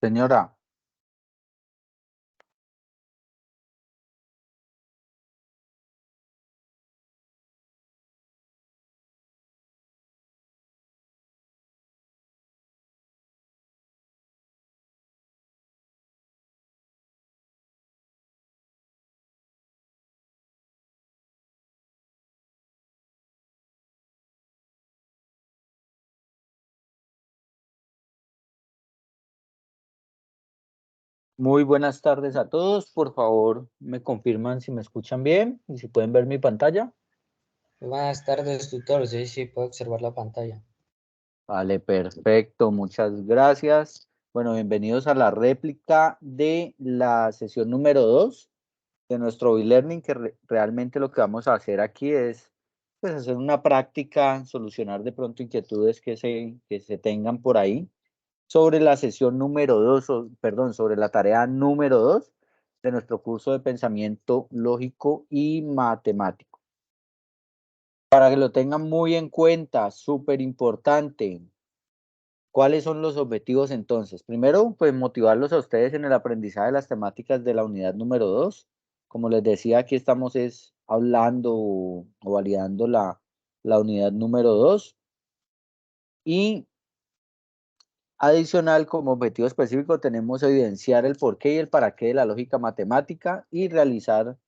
Señora, muy buenas tardes a todos. Por favor, me confirman si me escuchan bien y si pueden ver mi pantalla. Buenas tardes, tutor. Sí, puedo observar la pantalla. Vale, perfecto. Muchas gracias. Bueno, bienvenidos a la réplica de la sesión número 2 de nuestro e-learning, que realmente lo que vamos a hacer aquí es pues, hacer una práctica, solucionar de pronto inquietudes que se tengan por ahí sobre la sesión número 2, perdón, sobre la tarea número 2 de nuestro curso de pensamiento lógico y matemático. Para que lo tengan muy en cuenta, súper importante. ¿Cuáles son los objetivos entonces? Primero, pues motivarlos a ustedes en el aprendizaje de las temáticas de la unidad número 2. Como les decía, aquí estamos es hablando o validando la unidad número 2. Y adicional, como objetivo específico, tenemos evidenciar el porqué y el para qué de la lógica matemática y realizar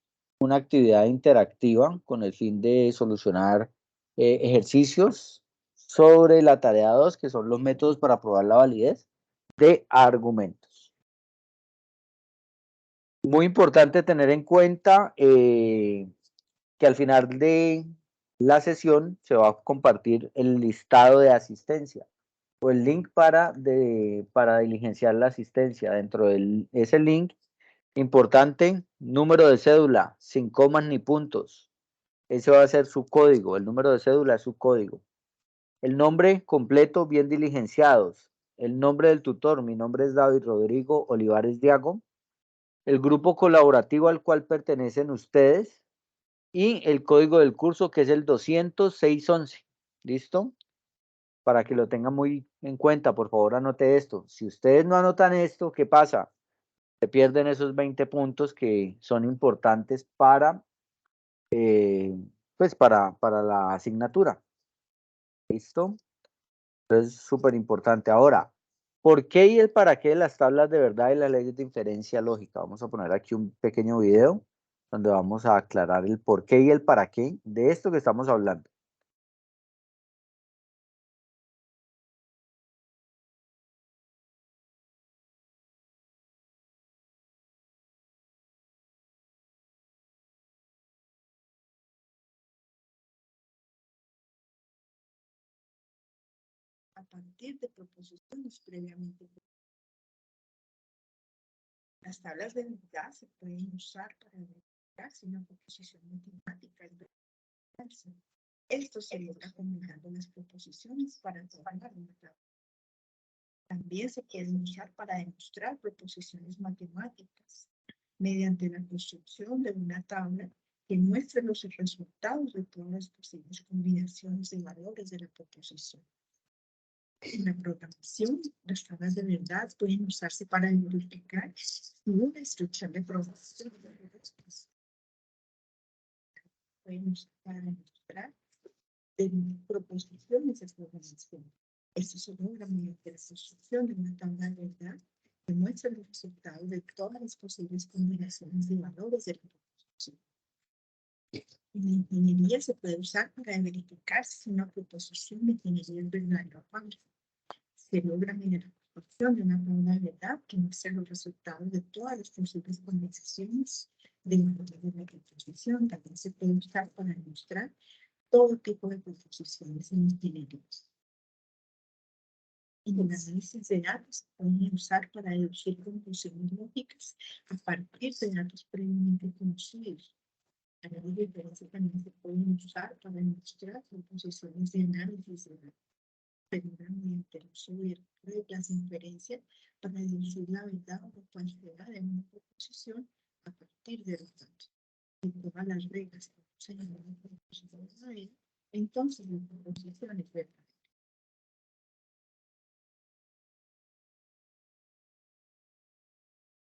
una actividad interactiva con el fin de solucionar ejercicios sobre la tarea 2, que son los métodos para probar la validez de argumentos. Muy importante tener en cuenta que al final de la sesión se va a compartir el listado de asistencia o el link para diligenciar la asistencia. Dentro de ese link, importante, número de cédula, sin comas ni puntos. Ese va a ser su código, el número de cédula es su código. El nombre completo, bien diligenciados. El nombre del tutor, mi nombre es David Rodrigo Olivares Diago. El grupo colaborativo al cual pertenecen ustedes y el código del curso que es el 20611. ¿Listo? Para que lo tengan muy en cuenta, por favor anote esto. Si ustedes no anotan esto, ¿qué pasa? Se pierden esos 20 puntos que son importantes pues para la asignatura. ¿Listo? Entonces, súper importante. Ahora, ¿por qué y el para qué de las tablas de verdad y las leyes de inferencia lógica? Vamos a poner aquí un pequeño video donde vamos a aclarar el por qué y el para qué de esto que estamos hablando. A partir de proposiciones previamente. Las tablas de verdad se pueden usar para verificar si una proposición matemática es verdadera. Esto se logra combinando las proposiciones para formar una tabla. También se pueden usar para demostrar proposiciones matemáticas mediante la construcción de una tabla que muestre los resultados de todas las posibles combinaciones de valores de la proposición. En la programación, las tablas de verdad pueden usarse para identificar si una instrucción de programación pueden usar para demostrar proposiciones de programación. Esto se logra mediante la construcción de una tabla de verdad que muestra los resultados de todas las posibles combinaciones de valores de la proposición. En la ingeniería se puede usar para verificar si una proposición de ingeniería es verdadera o falsa. Se logra mediante la construcción de una tabla de verdad que muestra los resultados de todas las posibles combinaciones de valores de la proposición. También se puede usar para demostrar todo tipo de proposiciones en ingeniería. En el análisis de datos se pueden usar para deducir conclusiones lógicas a partir de datos previamente conocidos. La ley de diferencia también se pueden usar para demostrar proposiciones de análisis de datos. Se logra mediante el uso de reglas de inferencia para deducir la verdad o falsedad de una proposición a partir de los datos. Si todas las reglas que usan una proposición verdadera, entonces la proposición es verdadera.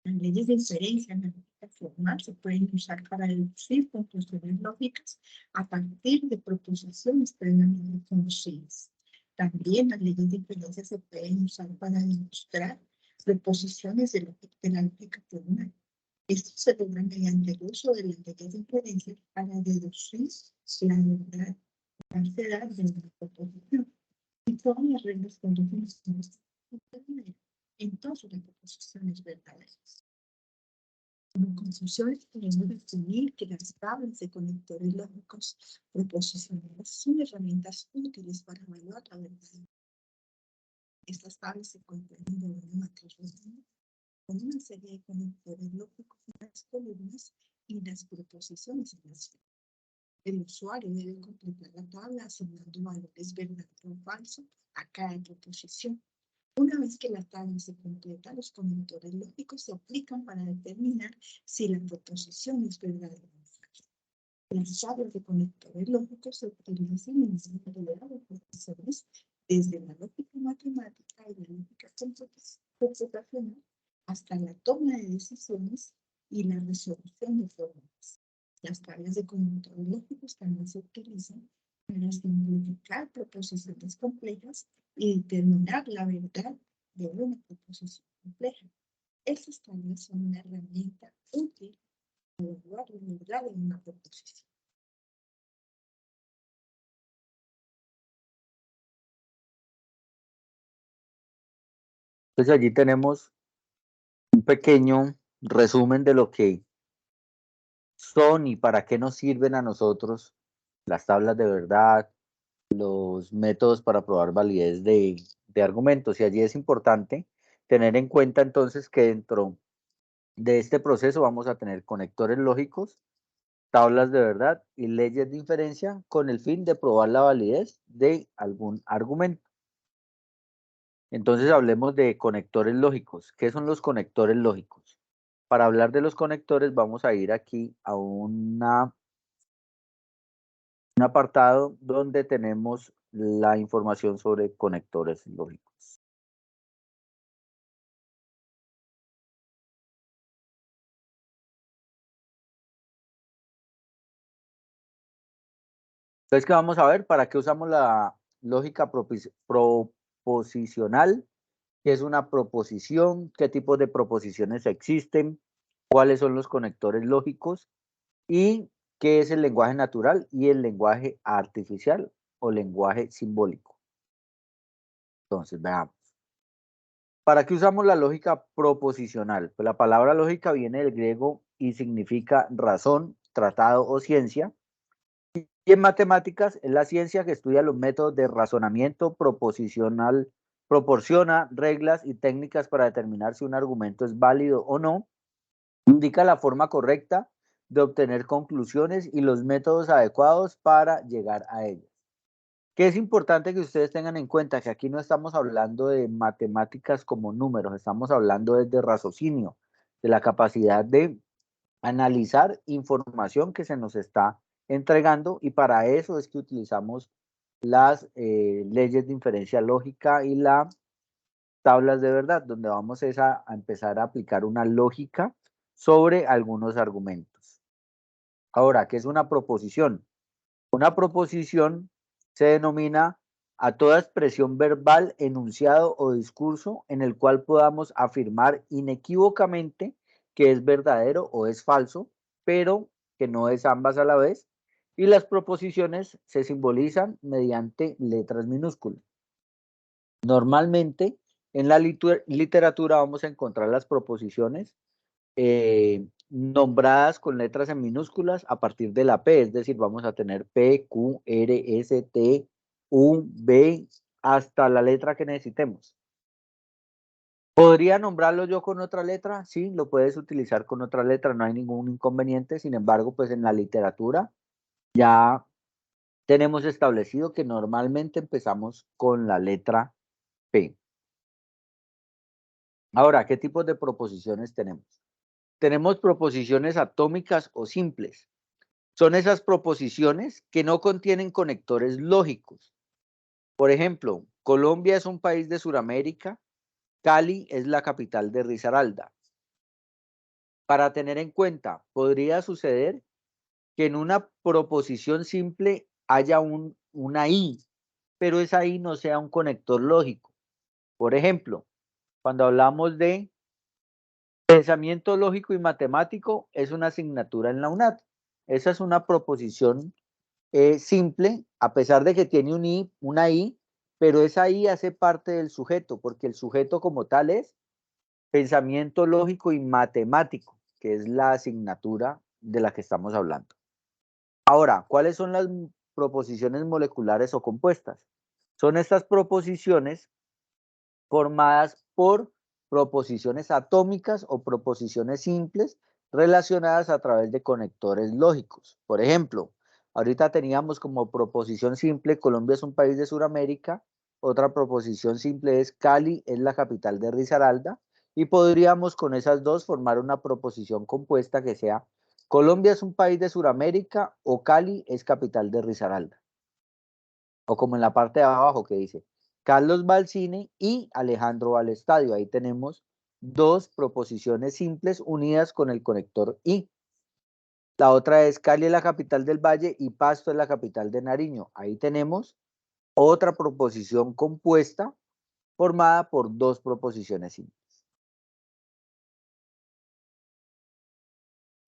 Las leyes de inferencia en la lógica formal se pueden usar para deducir conclusiones lógicas a partir de proposiciones previamente conocidas. También las leyes de inferencia se pueden usar para demostrar proposiciones de la lógica formal. Esto se logra mediante el uso de las leyes de inferencia para deducir la verdad, la falsedad de una proposición. Y todas las reglas conducen entonces las proposiciones verdaderas. Como conclusiones podemos definir que las tablas de conectores lógicos proposicionales son herramientas útiles para evaluar la verdad. Estas tablas se comprenden de una matriz con una serie de conectores lógicos en las columnas y las proposiciones en las filas. El usuario debe completar la tabla asignando valores verdadero o falso a cada proposición. Una vez que la tabla se completa, los conectores lógicos se aplican para determinar si la proposición es verdadera o falsa. Las tablas de conectores lógicos se utilizan en una variedad de profesiones, desde la lógica matemática y la lógica computacional hasta la toma de decisiones y la resolución de problemas. Las tablas de conectores lógicos también se utilizan para simplificar proposiciones complejas y determinar la verdad de una proposición compleja. Estas tablas son una herramienta útil para evaluar la verdad de una proposición. Entonces allí tenemos un pequeño resumen de lo que son y para qué nos sirven a nosotros las tablas de verdad, los métodos para probar validez de argumentos. Y allí es importante tener en cuenta entonces que dentro de este proceso vamos a tener conectores lógicos, tablas de verdad y leyes de inferencia con el fin de probar la validez de algún argumento. Entonces hablemos de conectores lógicos. ¿Qué son los conectores lógicos? Para hablar de los conectores vamos a ir aquí a un apartado donde tenemos la información sobre conectores lógicos. Entonces, ¿qué vamos a ver? ¿Para qué usamos la lógica proposicional? ¿Qué es una proposición? ¿Qué tipos de proposiciones existen? ¿Cuáles son los conectores lógicos? ¿Y qué es el lenguaje natural y el lenguaje artificial o lenguaje simbólico? Entonces, veamos. ¿Para qué usamos la lógica proposicional? Pues la palabra lógica viene del griego y significa razón, tratado o ciencia. Y en matemáticas es la ciencia que estudia los métodos de razonamiento proposicional, proporciona reglas y técnicas para determinar si un argumento es válido o no, indica la forma correcta de obtener conclusiones y los métodos adecuados para llegar a ellas. Que es importante que ustedes tengan en cuenta que aquí no estamos hablando de matemáticas como números, estamos hablando de raciocinio, de la capacidad de analizar información que se nos está entregando, y para eso es que utilizamos las leyes de inferencia lógica y las tablas de verdad, donde vamos a empezar a aplicar una lógica sobre algunos argumentos. Ahora, ¿qué es una proposición? Una proposición se denomina a toda expresión verbal, enunciado o discurso en el cual podamos afirmar inequívocamente que es verdadero o es falso, pero que no es ambas a la vez. Y las proposiciones se simbolizan mediante letras minúsculas. Normalmente en la literatura vamos a encontrar las proposiciones nombradas con letras en minúsculas a partir de la P, es decir, vamos a tener P, Q, R, S, T, U, B, hasta la letra que necesitemos. ¿Podría nombrarlo yo con otra letra? Sí, lo puedes utilizar con otra letra, no hay ningún inconveniente. Sin embargo, pues en la literatura ya tenemos establecido que normalmente empezamos con la letra P. Ahora, ¿qué tipos de proposiciones tenemos? Tenemos proposiciones atómicas o simples. Son esas proposiciones que no contienen conectores lógicos. Por ejemplo, Colombia es un país de Sudamérica, Cali es la capital de Risaralda. para tener en cuenta, podría suceder que en una proposición simple haya una I, pero esa I no sea un conector lógico. Por ejemplo, cuando hablamos de pensamiento lógico y matemático, es una asignatura en la UNAT. Esa es una proposición simple, a pesar de que tiene una I, pero esa I hace parte del sujeto, porque el sujeto como tal es pensamiento lógico y matemático, que es la asignatura de la que estamos hablando. Ahora, ¿cuáles son las proposiciones moleculares o compuestas? Son estas proposiciones formadas por proposiciones atómicas o proposiciones simples relacionadas a través de conectores lógicos. Por ejemplo, ahorita teníamos como proposición simple Colombia es un país de Sudamérica, otra proposición simple es Cali es la capital de Risaralda, y podríamos con esas dos formar una proposición compuesta que sea Colombia es un país de Sudamérica o Cali es capital de Risaralda. O como en la parte de abajo que dice Carlos va al cine y Alejandro va al estadio. Ahí tenemos dos proposiciones simples unidas con el conector y. La otra es Cali es la capital del Valle y Pasto es la capital de Nariño. Ahí tenemos otra proposición compuesta formada por dos proposiciones simples.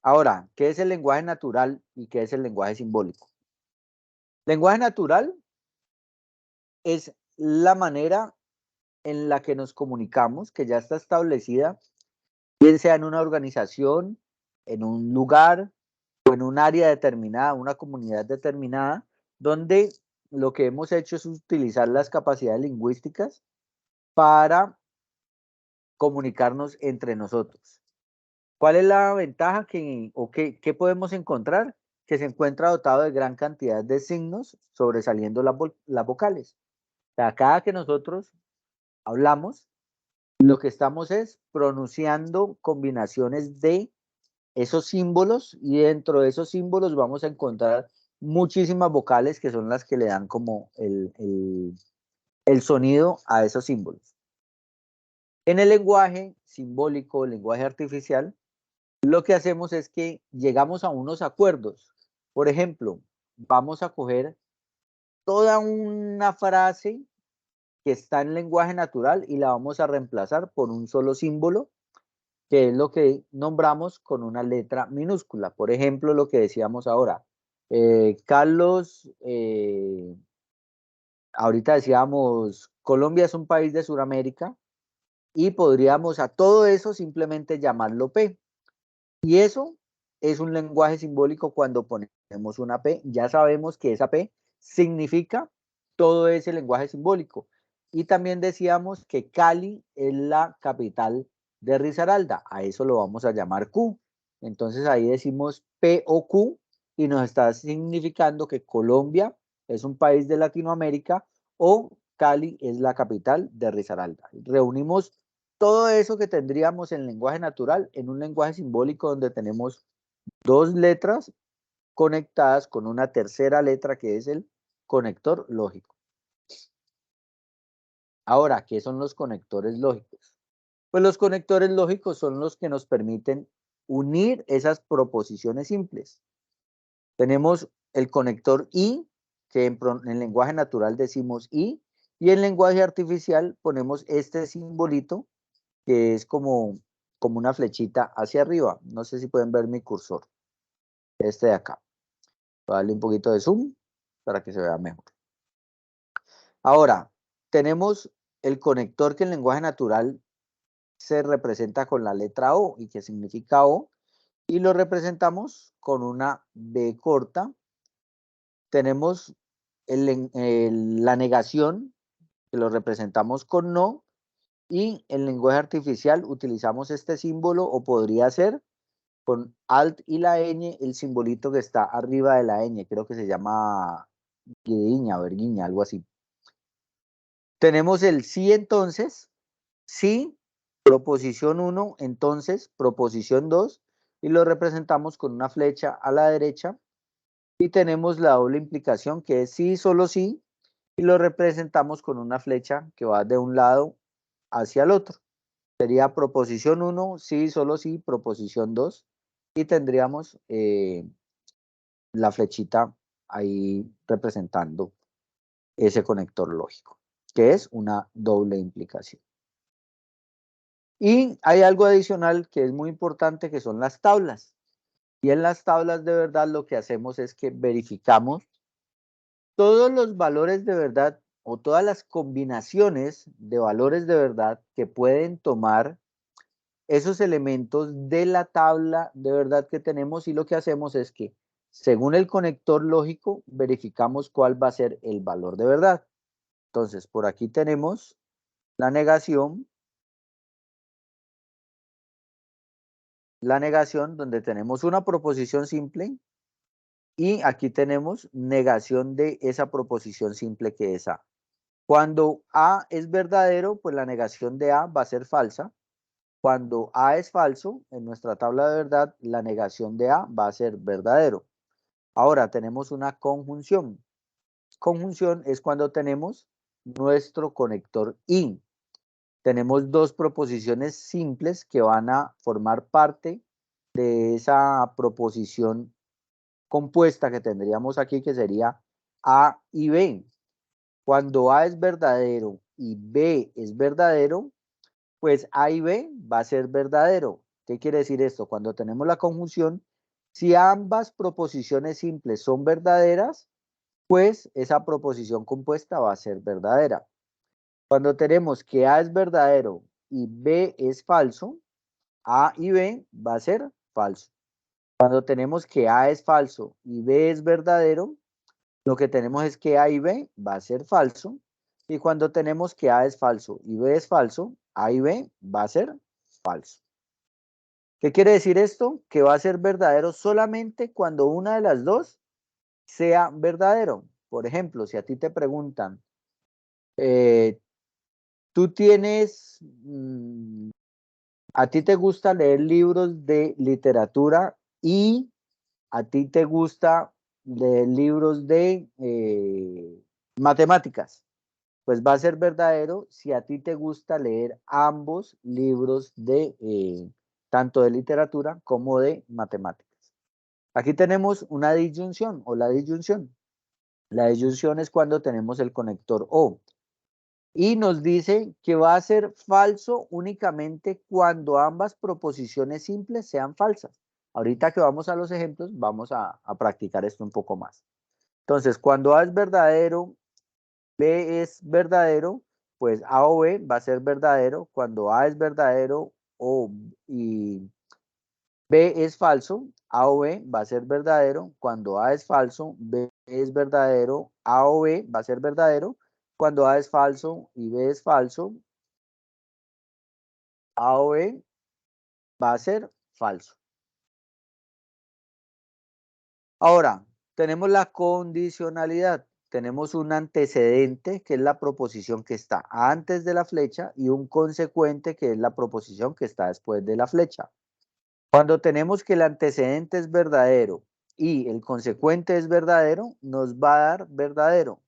Ahora, ¿qué es el lenguaje natural y qué es el lenguaje simbólico? Lenguaje natural es la manera en la que nos comunicamos, que ya está establecida, bien sea en una organización, en un lugar o en un área determinada, una comunidad determinada, donde lo que hemos hecho es utilizar las capacidades lingüísticas para comunicarnos entre nosotros. ¿Cuál es la ventaja o qué podemos encontrar? Que se encuentra dotado de gran cantidad de signos sobresaliendo las vocales. O sea, cada que nosotros hablamos, lo que estamos es pronunciando combinaciones de esos símbolos y dentro de esos símbolos vamos a encontrar muchísimas vocales que son las que le dan como el sonido a esos símbolos. En el lenguaje simbólico, el lenguaje artificial, lo que hacemos es que llegamos a unos acuerdos. Por ejemplo, vamos a coger toda una frase que está en lenguaje natural y la vamos a reemplazar por un solo símbolo, que es lo que nombramos con una letra minúscula. Por ejemplo, lo que decíamos ahora, Carlos, ahorita decíamos, Colombia es un país de Sudamérica y podríamos a todo eso simplemente llamarlo P. Y eso es un lenguaje simbólico cuando ponemos una P. Ya sabemos que esa P significa todo ese lenguaje simbólico. Y también decíamos que Cali es la capital de Risaralda. A eso lo vamos a llamar Q. Entonces ahí decimos P o Q y nos está significando que Colombia es un país de Latinoamérica o Cali es la capital de Risaralda. Reunimos todo eso que tendríamos en lenguaje natural en un lenguaje simbólico donde tenemos dos letras conectadas con una tercera letra que es el conector lógico. Ahora, ¿qué son los conectores lógicos? Pues los conectores lógicos son los que nos permiten unir esas proposiciones simples. Tenemos el conector y, que en lenguaje natural decimos y en lenguaje artificial ponemos este simbolito que es como una flechita hacia arriba. No sé si pueden ver mi cursor. Este de acá. Voy a darle un poquito de zoom para que se vea mejor. Ahora, tenemos el conector que en lenguaje natural se representa con la letra O y que significa O, y lo representamos con una B corta. Tenemos la negación, que lo representamos con no, y en lenguaje artificial utilizamos este símbolo o podría ser con Alt y la ñ, el simbolito que está arriba de la ñ, creo que se llama guidiña, verguiña, algo así. Tenemos el sí entonces, sí, proposición 1, entonces, proposición 2, y lo representamos con una flecha a la derecha, y tenemos la doble implicación que es sí, solo sí, y lo representamos con una flecha que va de un lado hacia el otro. Sería proposición 1, sí, solo sí, proposición 2, y tendríamos la flechita ahí representando ese conector lógico, que es una doble implicación. Y hay algo adicional que es muy importante, que son las tablas. Y en las tablas de verdad lo que hacemos es que verificamos todos los valores de verdad o todas las combinaciones de valores de verdad que pueden tomar esos elementos de la tabla de verdad que tenemos, y lo que hacemos es que según el conector lógico verificamos cuál va a ser el valor de verdad. Entonces, por aquí tenemos la negación donde tenemos una proposición simple, y aquí tenemos negación de esa proposición simple que es A. Cuando A es verdadero, pues la negación de A va a ser falsa. Cuando A es falso, en nuestra tabla de verdad, la negación de A va a ser verdadero. Ahora tenemos una conjunción. Conjunción es cuando tenemos nuestro conector IN. Tenemos dos proposiciones simples que van a formar parte de esa proposición compuesta que tendríamos aquí, que sería A y B. Cuando A es verdadero y B es verdadero, pues A y B va a ser verdadero. ¿Qué quiere decir esto? Cuando tenemos la conjunción, si ambas proposiciones simples son verdaderas, pues esa proposición compuesta va a ser verdadera. Cuando tenemos que A es verdadero y B es falso, A y B va a ser falso. Cuando tenemos que A es falso y B es verdadero, lo que tenemos es que A y B va a ser falso. Y cuando tenemos que A es falso y B es falso, A y B va a ser falso. ¿Qué quiere decir esto? Que va a ser verdadero solamente cuando una de las dos sea verdadero. Por ejemplo, si a ti te preguntan, tú tienes, a ti te gusta leer libros de literatura y a ti te gusta leer libros de matemáticas. Pues va a ser verdadero si a ti te gusta leer ambos libros de tanto de literatura como de matemáticas. Aquí tenemos una disyunción o la disyunción. La disyunción es cuando tenemos el conector O. Y nos dice que va a ser falso únicamente cuando ambas proposiciones simples sean falsas. Ahorita que vamos a los ejemplos, vamos a practicar esto un poco más. Entonces, cuando A es verdadero, B es verdadero, pues A o B va a ser verdadero. Cuando A es verdadero y B es falso, A o B va a ser verdadero. Cuando A es falso, B es verdadero, A o B va a ser verdadero. Cuando A es falso y B es falso, A o B va a ser falso. Ahora, tenemos la condicionalidad. Tenemos un antecedente, que es la proposición que está antes de la flecha, y un consecuente, que es la proposición que está después de la flecha. Cuando tenemos que el antecedente es verdadero y el consecuente es verdadero, nos va a dar verdadero.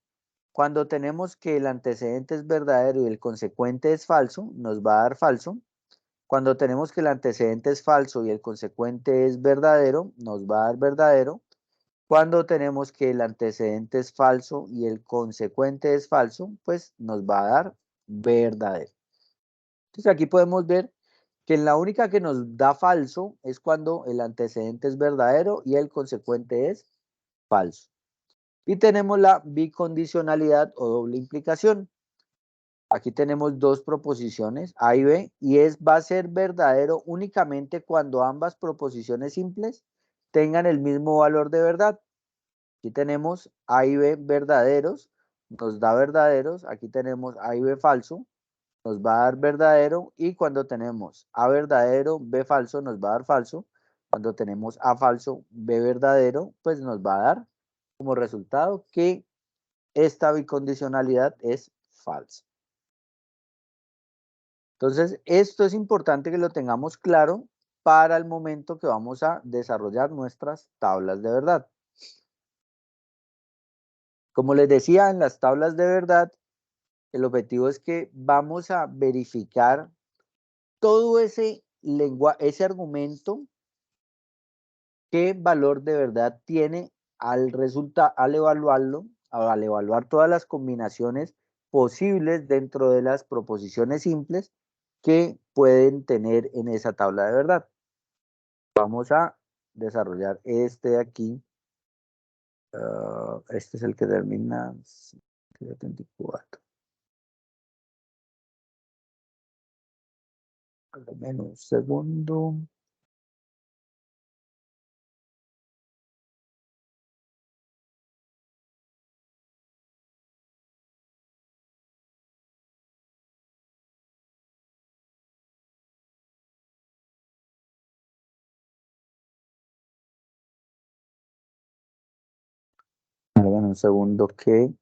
Cuando tenemos que el antecedente es verdadero y el consecuente es falso, nos va a dar falso. Cuando tenemos que el antecedente es falso y el consecuente es verdadero, nos va a dar verdadero. Cuando tenemos que el antecedente es falso y el consecuente es falso, pues nos va a dar verdadero. Entonces aquí podemos ver que la única que nos da falso es cuando el antecedente es verdadero y el consecuente es falso. Y tenemos la bicondicionalidad o doble implicación. Aquí tenemos dos proposiciones, A y B, y va a ser verdadero únicamente cuando ambas proposiciones simples tengan el mismo valor de verdad. Aquí tenemos A y B verdaderos, nos da verdaderos. Aquí tenemos A y B falso, nos va a dar verdadero. Y cuando tenemos A verdadero, B falso, nos va a dar falso. Cuando tenemos A falso, B verdadero, pues nos va a dar como resultado que esta bicondicionalidad es falsa. Entonces, esto es importante que lo tengamos claro para el momento que vamos a desarrollar nuestras tablas de verdad. Como les decía, en las tablas de verdad, el objetivo es que vamos a verificar todo ese ese argumento, qué valor de verdad tiene al evaluarlo, al evaluar todas las combinaciones posibles dentro de las proposiciones simples que pueden tener en esa tabla de verdad. Vamos a desarrollar este de aquí. Este es el que termina 74. Dame un segundo. Dame un segundo que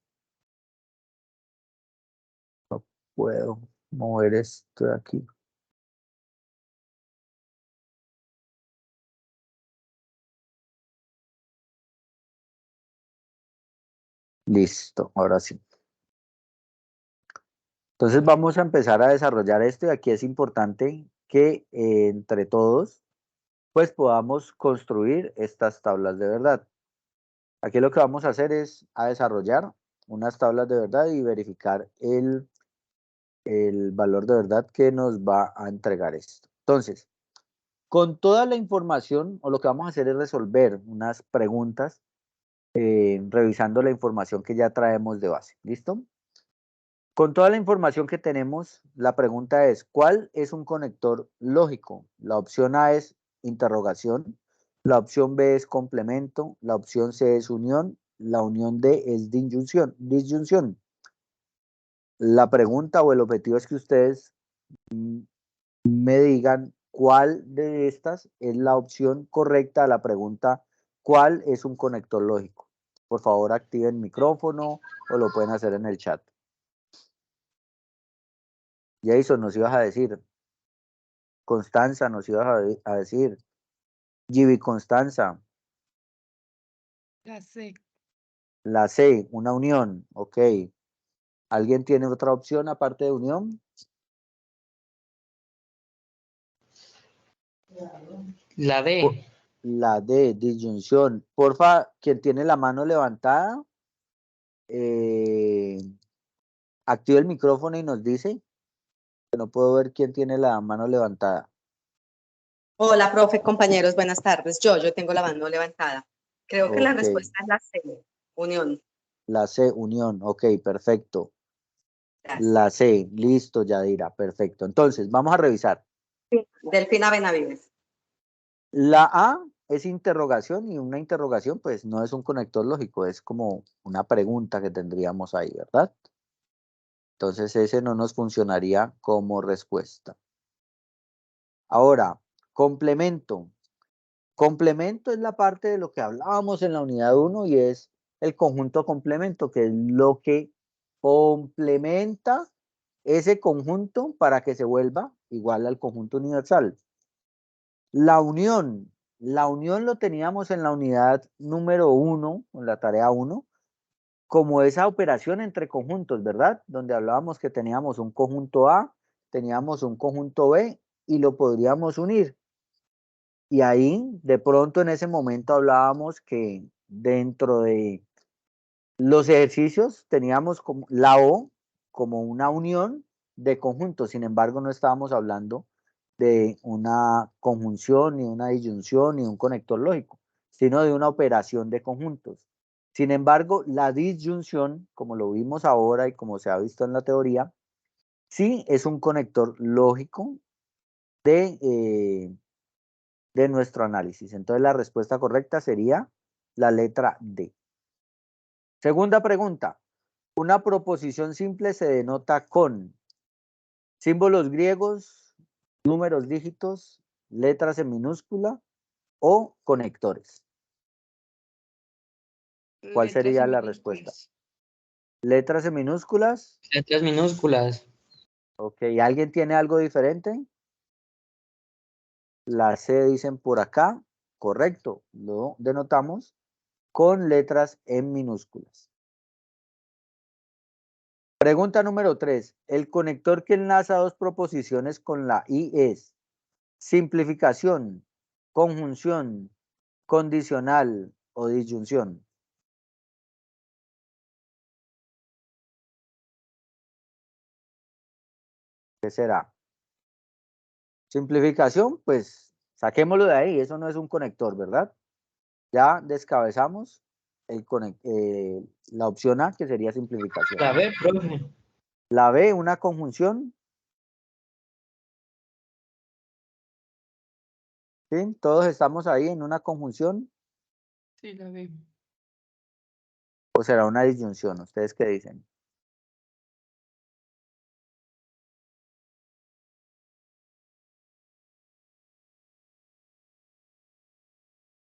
no puedo mover esto de aquí. Listo, ahora sí. Entonces vamos a empezar a desarrollar esto y aquí es importante que entre todos pues podamos construir estas tablas de verdad. Aquí lo que vamos a hacer es a desarrollar unas tablas de verdad y verificar el valor de verdad que nos va a entregar esto. Entonces, con toda la información, o lo que vamos a hacer es resolver unas preguntas revisando la información que ya traemos de base. ¿Listo? Con toda la información que tenemos, la pregunta es, ¿cuál es un conector lógico? La opción A es interrogación, la opción B es complemento, la opción C es unión, la unión D es disyunción. La pregunta o el objetivo es que ustedes me digan cuál de estas es la opción correcta a la pregunta, ¿cuál es un conector lógico? Por favor, activen el micrófono o lo pueden hacer en el chat. Jason, nos ibas a decir. Constanza, nos ibas a decir. Gibi Constanza. La C. La C, una unión. Ok. ¿Alguien tiene otra opción aparte de unión? La D. La D, disyunción. Porfa, quien tiene la mano levantada, activa el micrófono y nos dice. Que no puedo ver quién tiene la mano levantada. Hola, profe, compañeros, buenas tardes. Yo tengo la mano levantada. Creo que la Ok. respuesta es la C, unión. La C, unión. Ok, perfecto. Gracias. La C, listo, Yadira, perfecto. Entonces, vamos a revisar. Delfina Benavides. La A es interrogación y una interrogación pues no es un conector lógico, es como una pregunta que tendríamos ahí, ¿verdad? Entonces ese no nos funcionaría como respuesta. Ahora, complemento. Complemento es la parte de lo que hablábamos en la unidad 1 y es el conjunto complemento, que es lo que complementa ese conjunto para que se vuelva igual al conjunto universal. La unión lo teníamos en la unidad número 1, en la tarea 1, como esa operación entre conjuntos, ¿verdad? Donde hablábamos que teníamos un conjunto A, teníamos un conjunto B y lo podríamos unir. Y ahí, de pronto en ese momento hablábamos que dentro de los ejercicios teníamos como la O como una unión de conjuntos, sin embargo no estábamos hablando de una conjunción, ni una disyunción, ni un conector lógico, sino de una operación de conjuntos. Sin embargo, la disyunción, como lo vimos ahora y como se ha visto en la teoría, sí es un conector lógico de nuestro análisis. Entonces la respuesta correcta sería la letra D. Segunda pregunta. Una proposición simple se denota con símbolos griegos, números dígitos, letras en minúscula o conectores. ¿Cuál Letras sería en la respuesta? minúsculas. ¿Letras en minúsculas? Letras minúsculas. Ok, ¿alguien tiene algo diferente? La C dicen por acá, correcto, lo denotamos con letras en minúsculas. Pregunta número 3. El conector que enlaza dos proposiciones con la I es simplificación, conjunción, condicional o disyunción. ¿Qué será? Simplificación, pues saquémoslo de ahí, eso no es un conector, ¿verdad? Ya descabezamos la opción A, que sería simplificación. La B, profe. La B, una conjunción. ¿Sí? Todos estamos ahí en una conjunción, Sí, la B. o será una disyunción. ¿Ustedes qué dicen?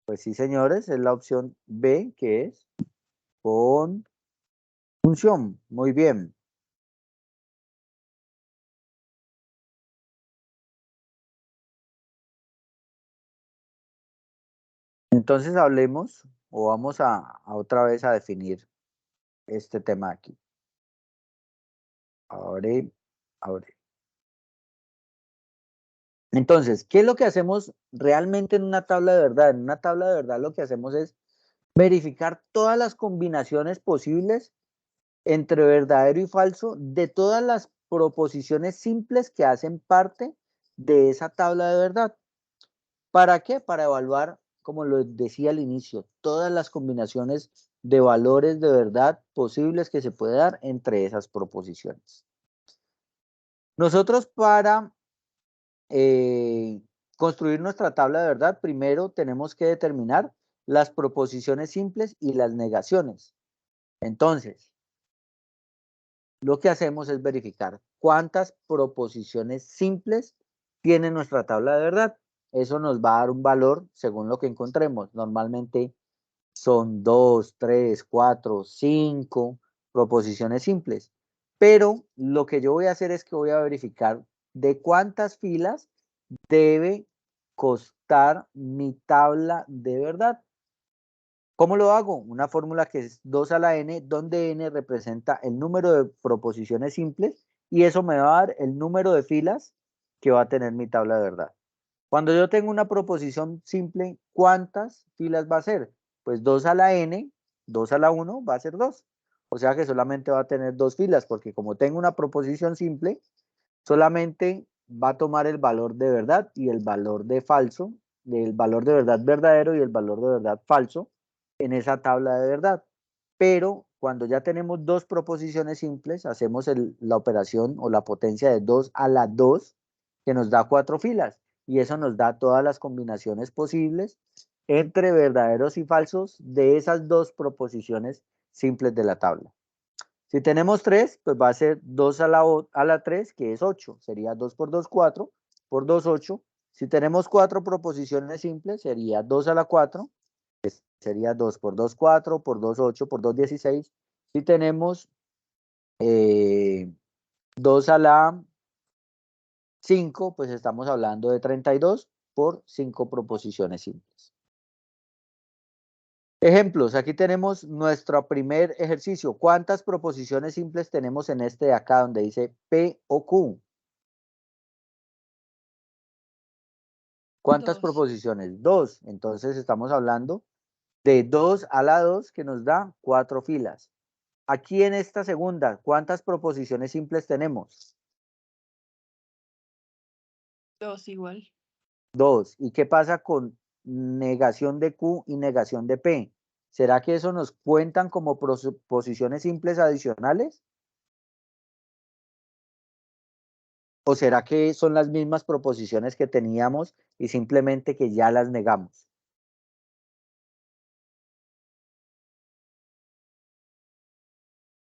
Pues sí, señores, es la opción B, que es conjunción. Muy bien. Entonces hablemos o vamos a otra vez a definir este tema aquí. Abre. Entonces, ¿qué es lo que hacemos realmente en una tabla de verdad? En una tabla de verdad lo que hacemos es verificar todas las combinaciones posibles entre verdadero y falso de todas las proposiciones simples que hacen parte de esa tabla de verdad. ¿Para qué? Para evaluar, como lo decía al inicio, todas las combinaciones de valores de verdad posibles que se puede dar entre esas proposiciones. Nosotros para construir nuestra tabla de verdad, primero tenemos que determinar las proposiciones simples y las negaciones. Entonces, lo que hacemos es verificar cuántas proposiciones simples tiene nuestra tabla de verdad. Eso nos va a dar un valor según lo que encontremos. Normalmente son 2, 3, 4, 5 proposiciones simples. Pero lo que yo voy a hacer es que voy a verificar de cuántas filas debe costar mi tabla de verdad. ¿Cómo lo hago? Una fórmula que es 2 a la n, donde n representa el número de proposiciones simples y eso me va a dar el número de filas que va a tener mi tabla de verdad. Cuando yo tengo una proposición simple, ¿cuántas filas va a ser? Pues 2 a la n, 2 a la 1 va a ser 2. O sea que solamente va a tener 2 filas, porque como tengo una proposición simple, solamente va a tomar el valor de verdad y el valor de falso, el valor de verdad verdadero y el valor de verdad falso en esa tabla de verdad. Pero cuando ya tenemos dos proposiciones simples, hacemos la operación o la potencia de 2 a la 2, que nos da 4 filas. Y eso nos da todas las combinaciones posibles entre verdaderos y falsos de esas dos proposiciones simples de la tabla. Si tenemos 3, pues va a ser 2 a la 3, que es 8. Sería 2 por 2, 4. Por 2, 8. Si tenemos 4 proposiciones simples, sería 2 a la 4. Sería 2 por 2, 4. Por 2, 8. Por 2, 16. Si tenemos 2 a la 5, pues estamos hablando de 32 por 5 proposiciones simples. Ejemplos, aquí tenemos nuestro primer ejercicio. ¿Cuántas proposiciones simples tenemos en este de acá donde dice P o Q? ¿Cuántas 2. proposiciones? 2. Entonces estamos hablando de 2 a la 2 que nos da 4 filas. Aquí en esta segunda, ¿cuántas proposiciones simples tenemos? 2 igual. 2. ¿Y qué pasa con negación de Q y negación de P? ¿Será que eso nos cuentan como proposiciones simples adicionales? ¿O será que son las mismas proposiciones que teníamos y simplemente que ya las negamos?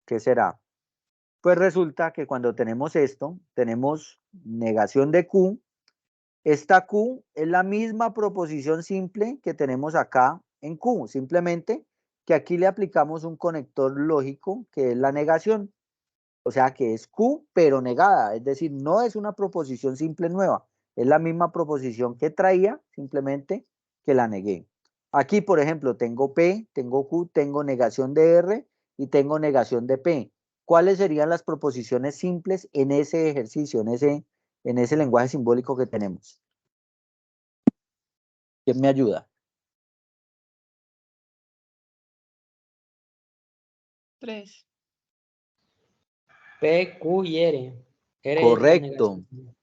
¿Qué será? Pues resulta que cuando tenemos esto, tenemos negación de Q. Esta Q es la misma proposición simple que tenemos acá en Q, simplemente que aquí le aplicamos un conector lógico que es la negación. O sea que es Q pero negada, es decir, no es una proposición simple nueva, es la misma proposición que traía, simplemente que la negué. Aquí, por ejemplo, tengo P, tengo Q, tengo negación de R y tengo negación de P. ¿cuáles serían las proposiciones simples en ese ejercicio, en ese lenguaje simbólico que tenemos? ¿Quién me ayuda? 3. P, Q y R. R es la Correcto. negación.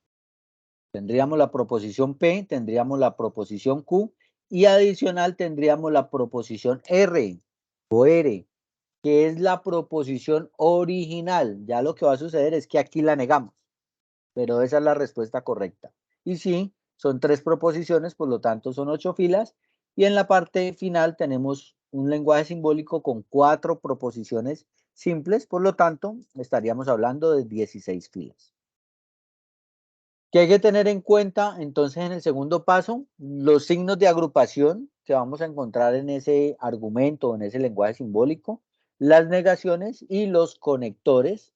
Tendríamos la proposición P, tendríamos la proposición Q y adicional tendríamos la proposición R o R, que es la proposición original. Ya lo que va a suceder es que aquí la negamos, pero esa es la respuesta correcta. Y sí, son 3 proposiciones, por lo tanto son 8 filas. Y en la parte final tenemos un lenguaje simbólico con 4 proposiciones simples, por lo tanto estaríamos hablando de 16 filas. ¿Qué hay que tener en cuenta entonces en el segundo paso? Los signos de agrupación que vamos a encontrar en ese argumento, en ese lenguaje simbólico, las negaciones y los conectores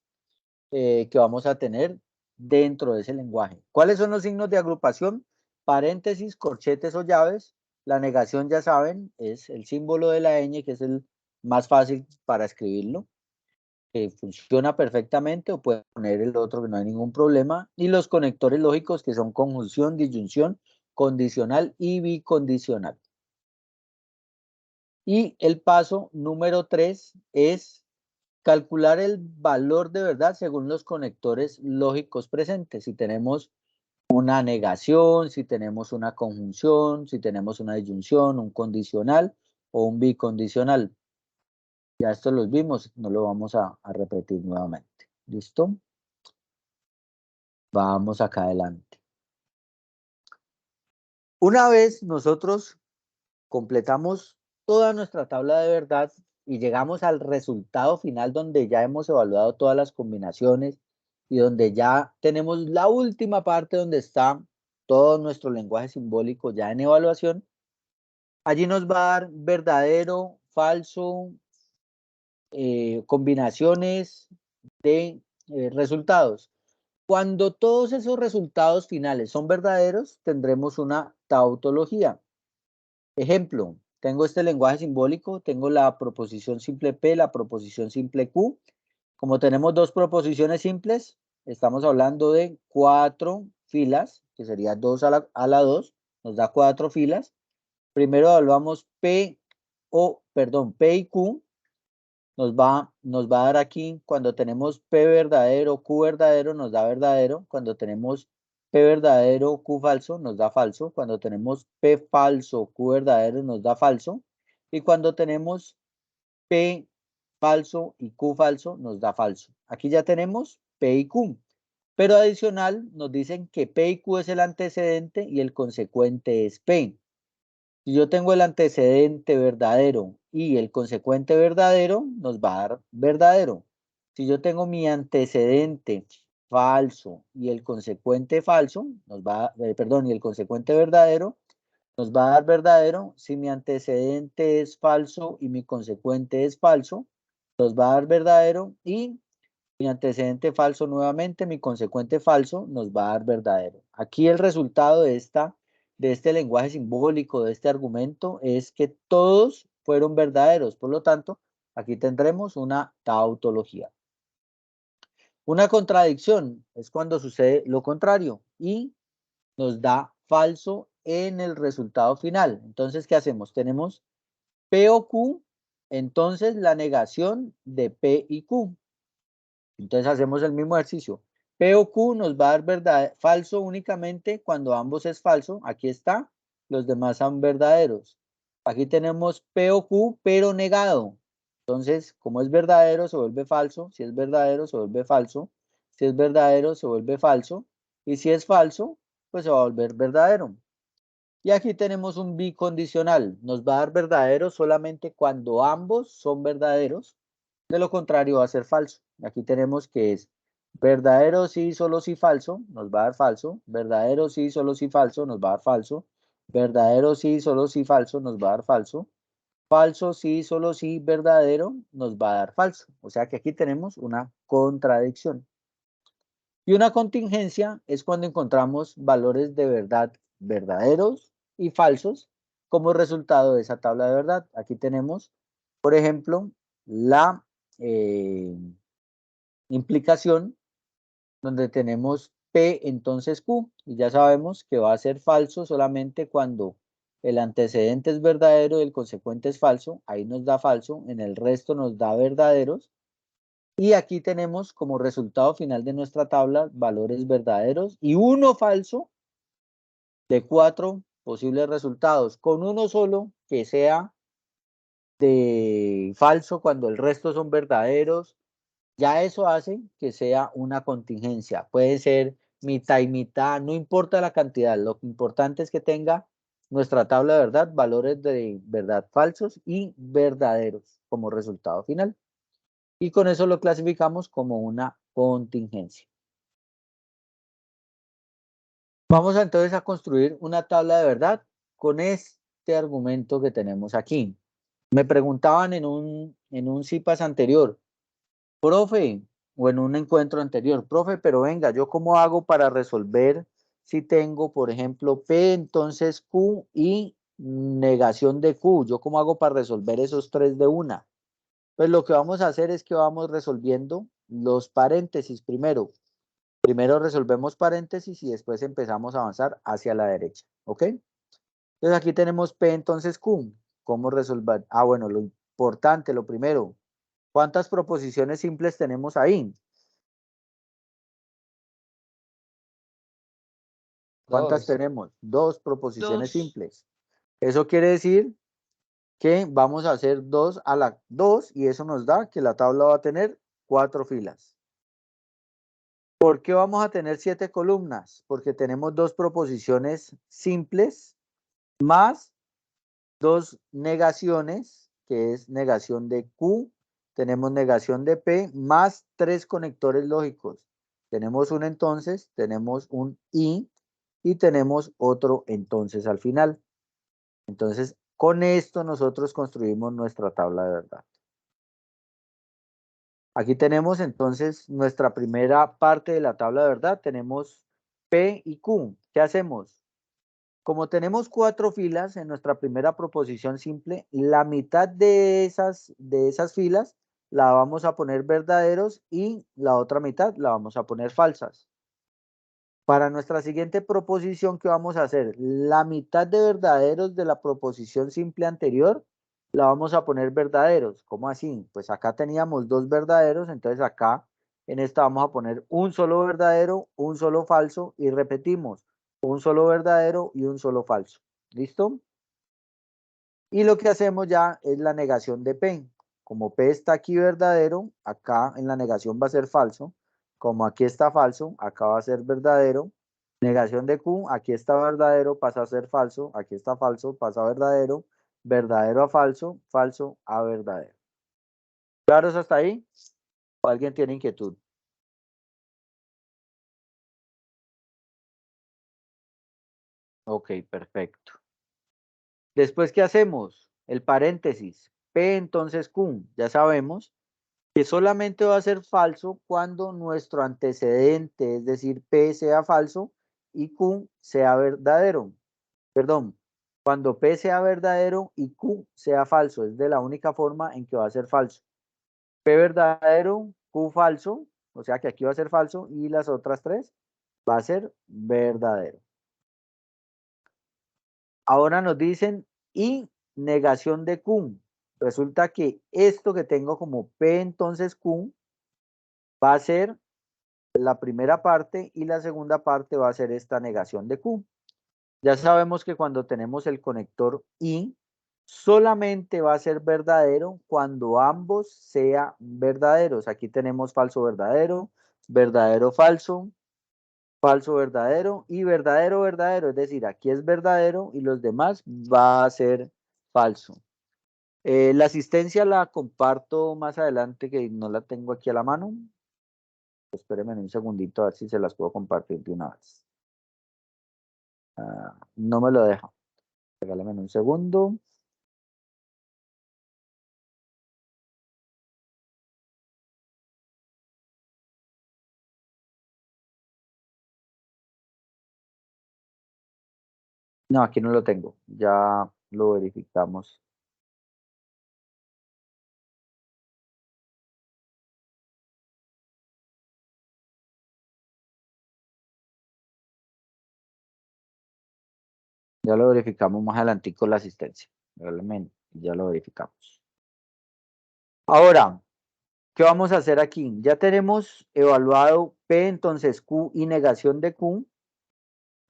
que vamos a tener dentro de ese lenguaje. ¿Cuáles son los signos de agrupación? Paréntesis, corchetes o llaves. La negación, ya saben, es el símbolo de la ñ, que es el más fácil para escribirlo, que funciona perfectamente, o puede poner el otro que no hay ningún problema, y los conectores lógicos que son conjunción, disyunción, condicional y bicondicional. Y el paso número 3 es calcular el valor de verdad según los conectores lógicos presentes. Si tenemos una negación, si tenemos una conjunción, si tenemos una disyunción, un condicional o un bicondicional. Ya esto los vimos, no lo vamos a repetir nuevamente. ¿Listo? Vamos acá adelante. Una vez nosotros completamos toda nuestra tabla de verdad y llegamos al resultado final donde ya hemos evaluado todas las combinaciones y donde ya tenemos la última parte donde está todo nuestro lenguaje simbólico ya en evaluación, allí nos va a dar verdadero, falso, combinaciones de resultados. Cuando todos esos resultados finales son verdaderos, tendremos una tautología. Ejemplo, tengo este lenguaje simbólico, tengo la proposición simple P, la proposición simple Q. Como tenemos 2 proposiciones simples, estamos hablando de 4 filas, que sería 2 a la 2, nos da 4 filas. Primero evaluamos P y Q. Nos va a dar aquí, cuando tenemos P verdadero, Q verdadero, nos da verdadero. Cuando tenemos P verdadero, Q falso, nos da falso. Cuando tenemos P falso, Q verdadero, nos da falso. Y cuando tenemos P falso y Q falso, nos da falso. Aquí ya tenemos P y Q. Pero adicional, nos dicen que P y Q es el antecedente y el consecuente es P. Si yo tengo el antecedente verdadero y el consecuente verdadero, nos va a dar verdadero. Si yo tengo mi antecedente falso y el consecuente falso, y el consecuente verdadero, nos va a dar verdadero. Si mi antecedente es falso y mi consecuente es falso, nos va a dar verdadero. Y mi antecedente falso nuevamente, mi consecuente falso, nos va a dar verdadero. Aquí el resultado de este lenguaje simbólico, de este argumento, es que todos fueron verdaderos. Por lo tanto, aquí tendremos una tautología. Una contradicción es cuando sucede lo contrario y nos da falso en el resultado final. Entonces, ¿qué hacemos? Tenemos P o Q, entonces la negación de P y Q. Entonces hacemos el mismo ejercicio. P o Q nos va a dar falso únicamente cuando ambos es falso. Aquí está. Los demás son verdaderos. Aquí tenemos P o Q, pero negado. Entonces, como es verdadero, se vuelve falso. Si es verdadero, se vuelve falso. Si es verdadero, se vuelve falso. Y si es falso, pues se va a volver verdadero. Y aquí tenemos un bicondicional. Nos va a dar verdadero solamente cuando ambos son verdaderos. De lo contrario va a ser falso. Aquí tenemos que es verdadero sí, solo sí, falso, nos va a dar falso. Verdadero sí, solo sí, falso, nos va a dar falso. Verdadero sí, solo sí, falso, nos va a dar falso. Falso sí, solo sí, verdadero, nos va a dar falso. O sea que aquí tenemos una contradicción. Y una contingencia es cuando encontramos valores de verdad verdaderos y falsos como resultado de esa tabla de verdad. Aquí tenemos, por ejemplo, la implicación donde tenemos P entonces Q, y ya sabemos que va a ser falso solamente cuando el antecedente es verdadero y el consecuente es falso. Ahí nos da falso, en el resto nos da verdaderos. Y aquí tenemos como resultado final de nuestra tabla valores verdaderos y uno falso de 4 posibles resultados, con uno solo que sea de falso cuando el resto son verdaderos. Ya eso hace que sea una contingencia. Puede ser mitad y mitad, no importa la cantidad, lo importante es que tenga nuestra tabla de verdad valores de verdad falsos y verdaderos como resultado final. Y con eso lo clasificamos como una contingencia. Vamos entonces a construir una tabla de verdad con este argumento que tenemos aquí. Me preguntaban en un CIPAS anterior, profe, o en un encuentro anterior, profe, pero venga, ¿yo cómo hago para resolver si tengo, por ejemplo, P, entonces Q y negación de Q? ¿Yo cómo hago para resolver esos tres de una? Pues lo que vamos a hacer es que vamos resolviendo los paréntesis primero. Primero resolvemos paréntesis y después empezamos a avanzar hacia la derecha, ¿ok? Entonces aquí tenemos P, entonces Q. ¿Cómo resolver? Ah, bueno, lo importante, lo primero, ¿cuántas proposiciones simples tenemos ahí? ¿Cuántas 2. tenemos? Dos proposiciones 2. simples. Eso quiere decir que vamos a hacer 2 a la 2 y eso nos da que la tabla va a tener 4 filas. ¿Por qué vamos a tener 7 columnas? Porque tenemos dos proposiciones simples más dos negaciones, que es negación de Q, tenemos negación de P, más 3 conectores lógicos. Tenemos un entonces, tenemos un y tenemos otro entonces al final. Entonces, con esto nosotros construimos nuestra tabla de verdad. Aquí tenemos entonces nuestra primera parte de la tabla de verdad. Tenemos P y Q. ¿Qué hacemos? Como tenemos 4 filas en nuestra primera proposición simple, la mitad de esas filas la vamos a poner verdaderos y la otra mitad la vamos a poner falsas. Para nuestra siguiente proposición, ¿qué vamos a hacer? La mitad de verdaderos de la proposición simple anterior la vamos a poner verdaderos. ¿Cómo así? Pues acá teníamos 2 verdaderos, entonces acá en esta vamos a poner un solo verdadero, un solo falso y repetimos, un solo verdadero y un solo falso. ¿Listo? Y lo que hacemos ya es la negación de P. Como P está aquí verdadero, acá en la negación va a ser falso. Como aquí está falso, acá va a ser verdadero. Negación de Q, aquí está verdadero, pasa a ser falso. Aquí está falso, pasa a verdadero. Verdadero a falso, falso a verdadero. ¿Claros hasta ahí? ¿O alguien tiene inquietud? Ok, perfecto. Después, ¿qué hacemos? El paréntesis. P entonces Q. Ya sabemos que solamente va a ser falso cuando nuestro antecedente, es decir, P sea falso y Q sea verdadero. Perdón, cuando P sea verdadero y Q sea falso, es de la única forma en que va a ser falso. P verdadero, Q falso, o sea que aquí va a ser falso y las otras tres va a ser verdadero. Ahora nos dicen y negación de Q. Resulta que esto que tengo como P entonces Q va a ser la primera parte y la segunda parte va a ser esta negación de Q. Ya sabemos que cuando tenemos el conector y, solamente va a ser verdadero cuando ambos sean verdaderos. Aquí tenemos falso verdadero, verdadero falso, falso verdadero y verdadero verdadero. Es decir, aquí es verdadero y los demás va a ser falso. La asistencia la comparto más adelante, que no la tengo aquí a la mano. Espérenme un segundito a ver si se las puedo compartir de una vez. No me lo deja. Regálame un segundo. No, aquí no lo tengo. Ya lo verificamos. Ya lo verificamos más adelante con la asistencia. Realmente, ya lo verificamos. Ahora, ¿qué vamos a hacer aquí? Ya tenemos evaluado P, entonces Q y negación de Q.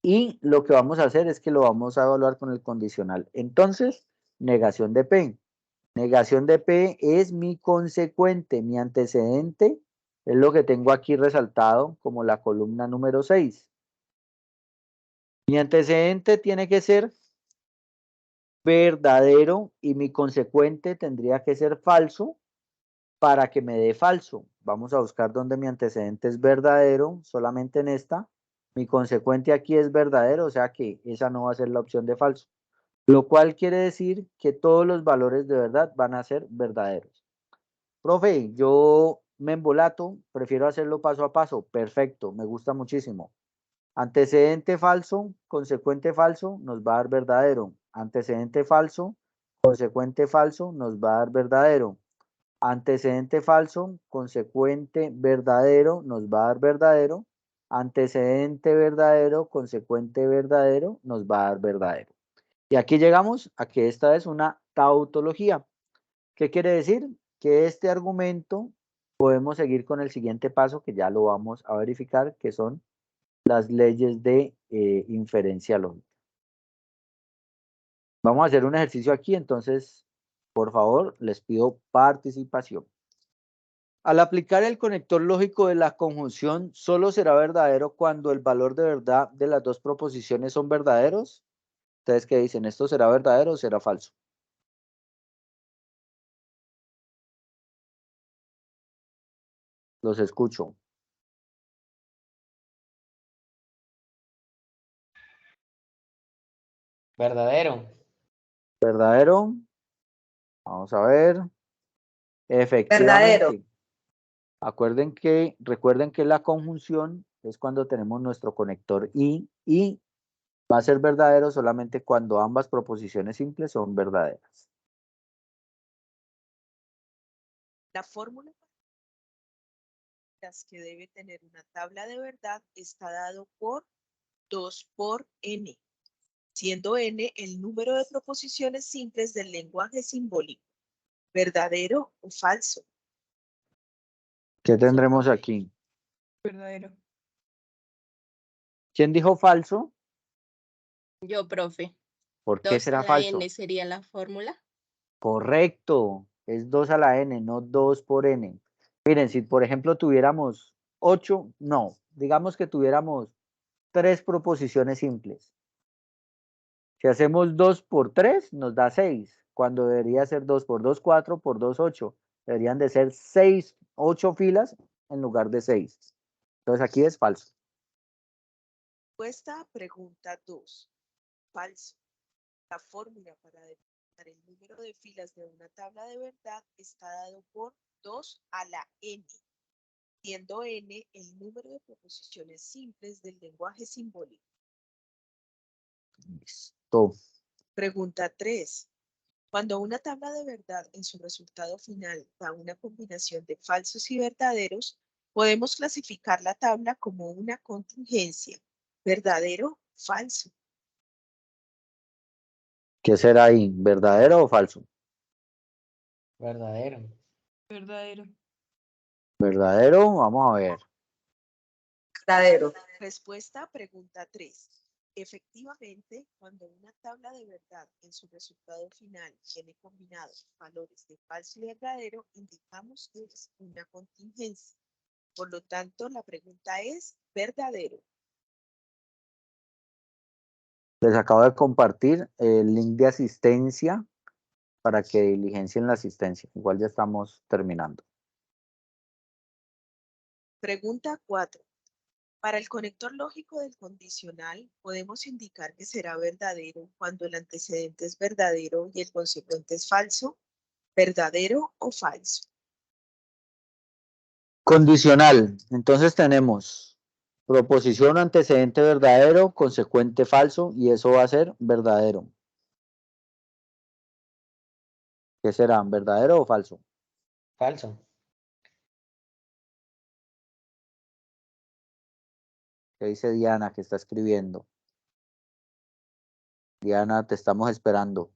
Y lo que vamos a hacer es que lo vamos a evaluar con el condicional. Entonces, negación de P. Negación de P es mi consecuente, mi antecedente, es lo que tengo aquí resaltado como la columna número 6. Mi antecedente tiene que ser verdadero y mi consecuente tendría que ser falso para que me dé falso. Vamos a buscar donde mi antecedente es verdadero, solamente en esta. Mi consecuente aquí es verdadero, o sea que esa no va a ser la opción de falso. Lo cual quiere decir que todos los valores de verdad van a ser verdaderos. Profe, yo me embolato, prefiero hacerlo paso a paso. Perfecto, me gusta muchísimo. Antecedente falso, consecuente falso, nos va a dar verdadero. Antecedente falso, consecuente falso, nos va a dar verdadero. Antecedente falso, consecuente verdadero, nos va a dar verdadero. Antecedente verdadero, consecuente verdadero, nos va a dar verdadero. Y aquí llegamos a que esta es una tautología. ¿Qué quiere decir? Que este argumento podemos seguir con el siguiente paso que ya lo vamos a verificar, que son las leyes de inferencia lógica. Vamos a hacer un ejercicio aquí, entonces, por favor, les pido participación. Al aplicar el conector lógico de la conjunción, solo será verdadero cuando el valor de verdad de las dos proposiciones son verdaderos. ¿Ustedes qué dicen? ¿Esto será verdadero o será falso? Los escucho. Verdadero. ¿Verdadero? Vamos a ver. Verdadero. Efectivamente. Recuerden que la conjunción es cuando tenemos nuestro conector y va a ser verdadero solamente cuando ambas proposiciones simples son verdaderas. La fórmula para las que debe tener una tabla de verdad está dado por 2 por n, siendo n el número de proposiciones simples del lenguaje simbólico. ¿Verdadero o falso? ¿Qué tendremos aquí? Verdadero. ¿Quién dijo falso? Yo, profe. ¿Por qué 2 a será la falso? n sería la fórmula. Correcto, es 2 a la n, no 2 por n. Miren, si por ejemplo tuviéramos 8, no, digamos que tuviéramos 3 proposiciones simples. Si hacemos 2 por 3, nos da 6, cuando debería ser 2 por 2, 4, por 2, 8. Deberían de ser 6, 8 filas en lugar de 6. Entonces aquí es falso. Respuesta a pregunta 2. Falso. La fórmula para determinar el número de filas de una tabla de verdad está dado por 2 a la n, siendo n el número de proposiciones simples del lenguaje simbólico. Listo. Pregunta 3. Cuando una tabla de verdad en su resultado final da una combinación de falsos y verdaderos, podemos clasificar la tabla como una contingencia. ¿Verdadero o falso? ¿Qué será ahí? ¿Verdadero o falso? Verdadero. Verdadero. ¿Verdadero? Vamos a ver. Verdadero. Respuesta a pregunta 3. Efectivamente, cuando una tabla de verdad en su resultado final tiene combinados valores de falso y verdadero, indicamos que es una contingencia. Por lo tanto, la pregunta es verdadero. Les acabo de compartir el link de asistencia para que diligencien la asistencia. Igual ya estamos terminando. Pregunta 4. Para el conector lógico del condicional, podemos indicar que será verdadero cuando el antecedente es verdadero y el consecuente es falso. ¿Verdadero o falso? Condicional. Entonces tenemos proposición, antecedente verdadero, consecuente falso, y eso va a ser verdadero. ¿Qué será? ¿Verdadero o falso? Falso. ¿Qué dice Diana que está escribiendo? Diana, te estamos esperando.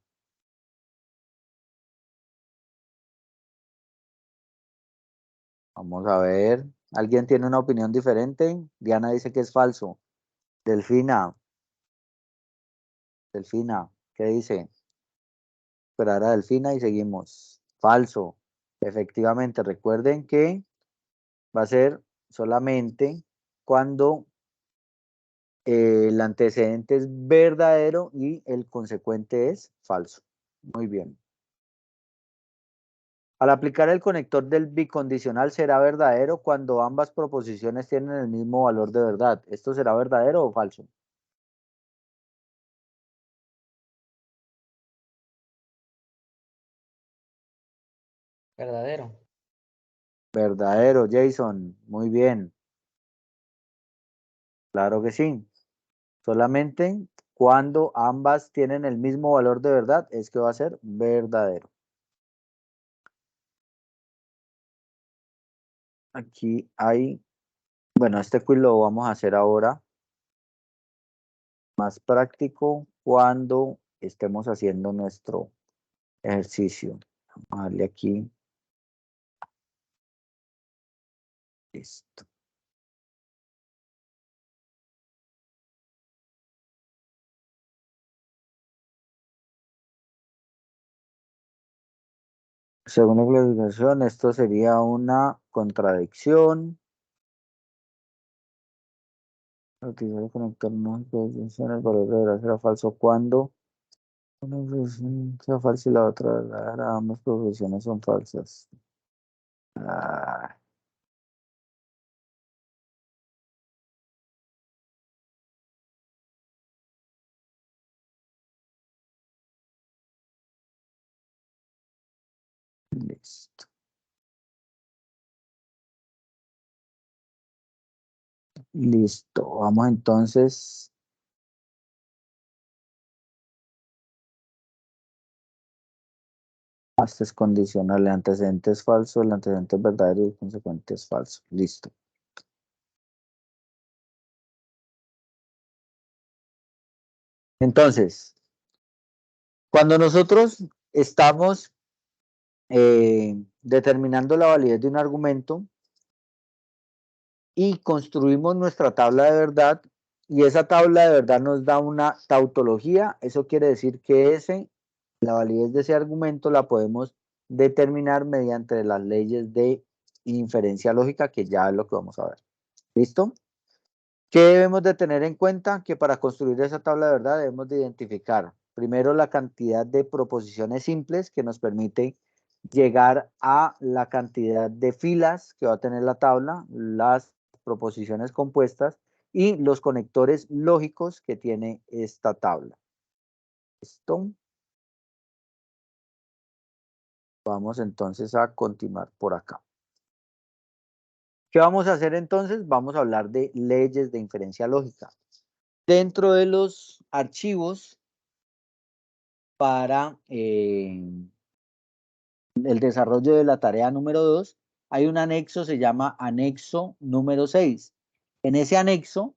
Vamos a ver. ¿Alguien tiene una opinión diferente? Diana dice que es falso. Delfina, Delfina, ¿qué dice? Esperar a Delfina y seguimos. Falso. Efectivamente, recuerden que va a ser solamente cuando el antecedente es verdadero y el consecuente es falso. Muy bien. Al aplicar el conector del bicondicional será verdadero cuando ambas proposiciones tienen el mismo valor de verdad. ¿Esto será verdadero o falso? Verdadero. Verdadero, Jason. Muy bien. Claro que sí. Solamente cuando ambas tienen el mismo valor de verdad es que va a ser verdadero. Aquí hay, bueno, este quiz lo vamos a hacer ahora más práctico cuando estemos haciendo nuestro ejercicio. Vamos a darle aquí. Listo. Según la clasificación, esto sería una contradicción. Utilizar el conector no puede el valor de verdad será falso cuando una profesión sea falsa y la otra verdadera. Ambas profesiones son falsas. Ah, listo. Listo. Vamos entonces. Este es condicional. El antecedente es falso, el antecedente es verdadero y el consecuente es falso. Listo. Entonces, cuando nosotros estamos determinando la validez de un argumento y construimos nuestra tabla de verdad, y esa tabla de verdad nos da una tautología, eso quiere decir que la validez de ese argumento la podemos determinar mediante las leyes de inferencia lógica, que ya es lo que vamos a ver. ¿Listo? ¿Qué debemos de tener en cuenta? Que para construir esa tabla de verdad debemos de identificar primero la cantidad de proposiciones simples que nos permite llegar a la cantidad de filas que va a tener la tabla, las proposiciones compuestas y los conectores lógicos que tiene esta tabla. ¿Listo? Vamos entonces a continuar por acá. ¿Qué vamos a hacer entonces? Vamos a hablar de leyes de inferencia lógica. Dentro de los archivos para el desarrollo de la tarea número 2, hay un anexo, se llama anexo número 6. En ese anexo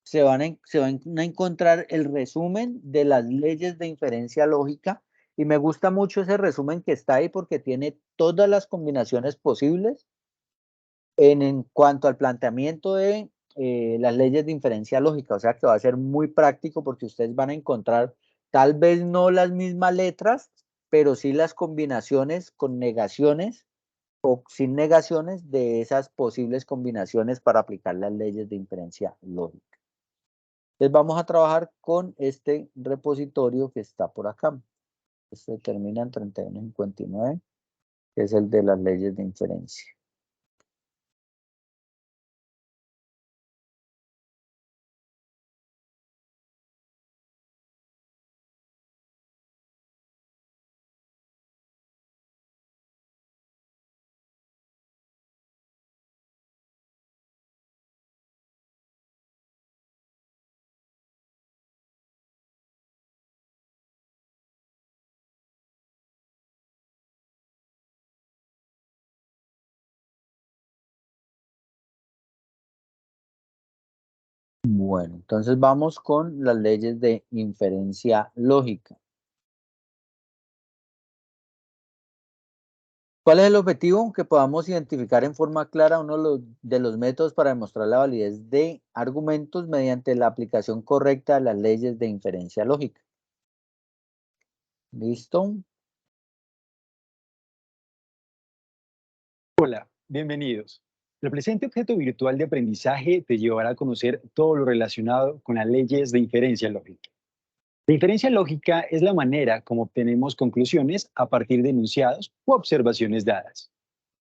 se van a encontrar el resumen de las leyes de inferencia lógica y me gusta mucho ese resumen que está ahí porque tiene todas las combinaciones posibles en cuanto al planteamiento de las leyes de inferencia lógica, o sea que va a ser muy práctico porque ustedes van a encontrar tal vez no las mismas letras, pero sí las combinaciones con negaciones o sin negaciones de esas posibles combinaciones para aplicar las leyes de inferencia lógica. Entonces vamos a trabajar con este repositorio que está por acá. Este termina en 3159, que es el de las leyes de inferencia. Bueno, entonces vamos con las leyes de inferencia lógica. ¿Cuál es el objetivo? Que podamos identificar en forma clara uno de los métodos para demostrar la validez de argumentos mediante la aplicación correcta de las leyes de inferencia lógica. ¿Listo? Hola, bienvenidos. El presente objeto virtual de aprendizaje te llevará a conocer todo lo relacionado con las leyes de inferencia lógica. La inferencia lógica es la manera como obtenemos conclusiones a partir de enunciados u observaciones dadas.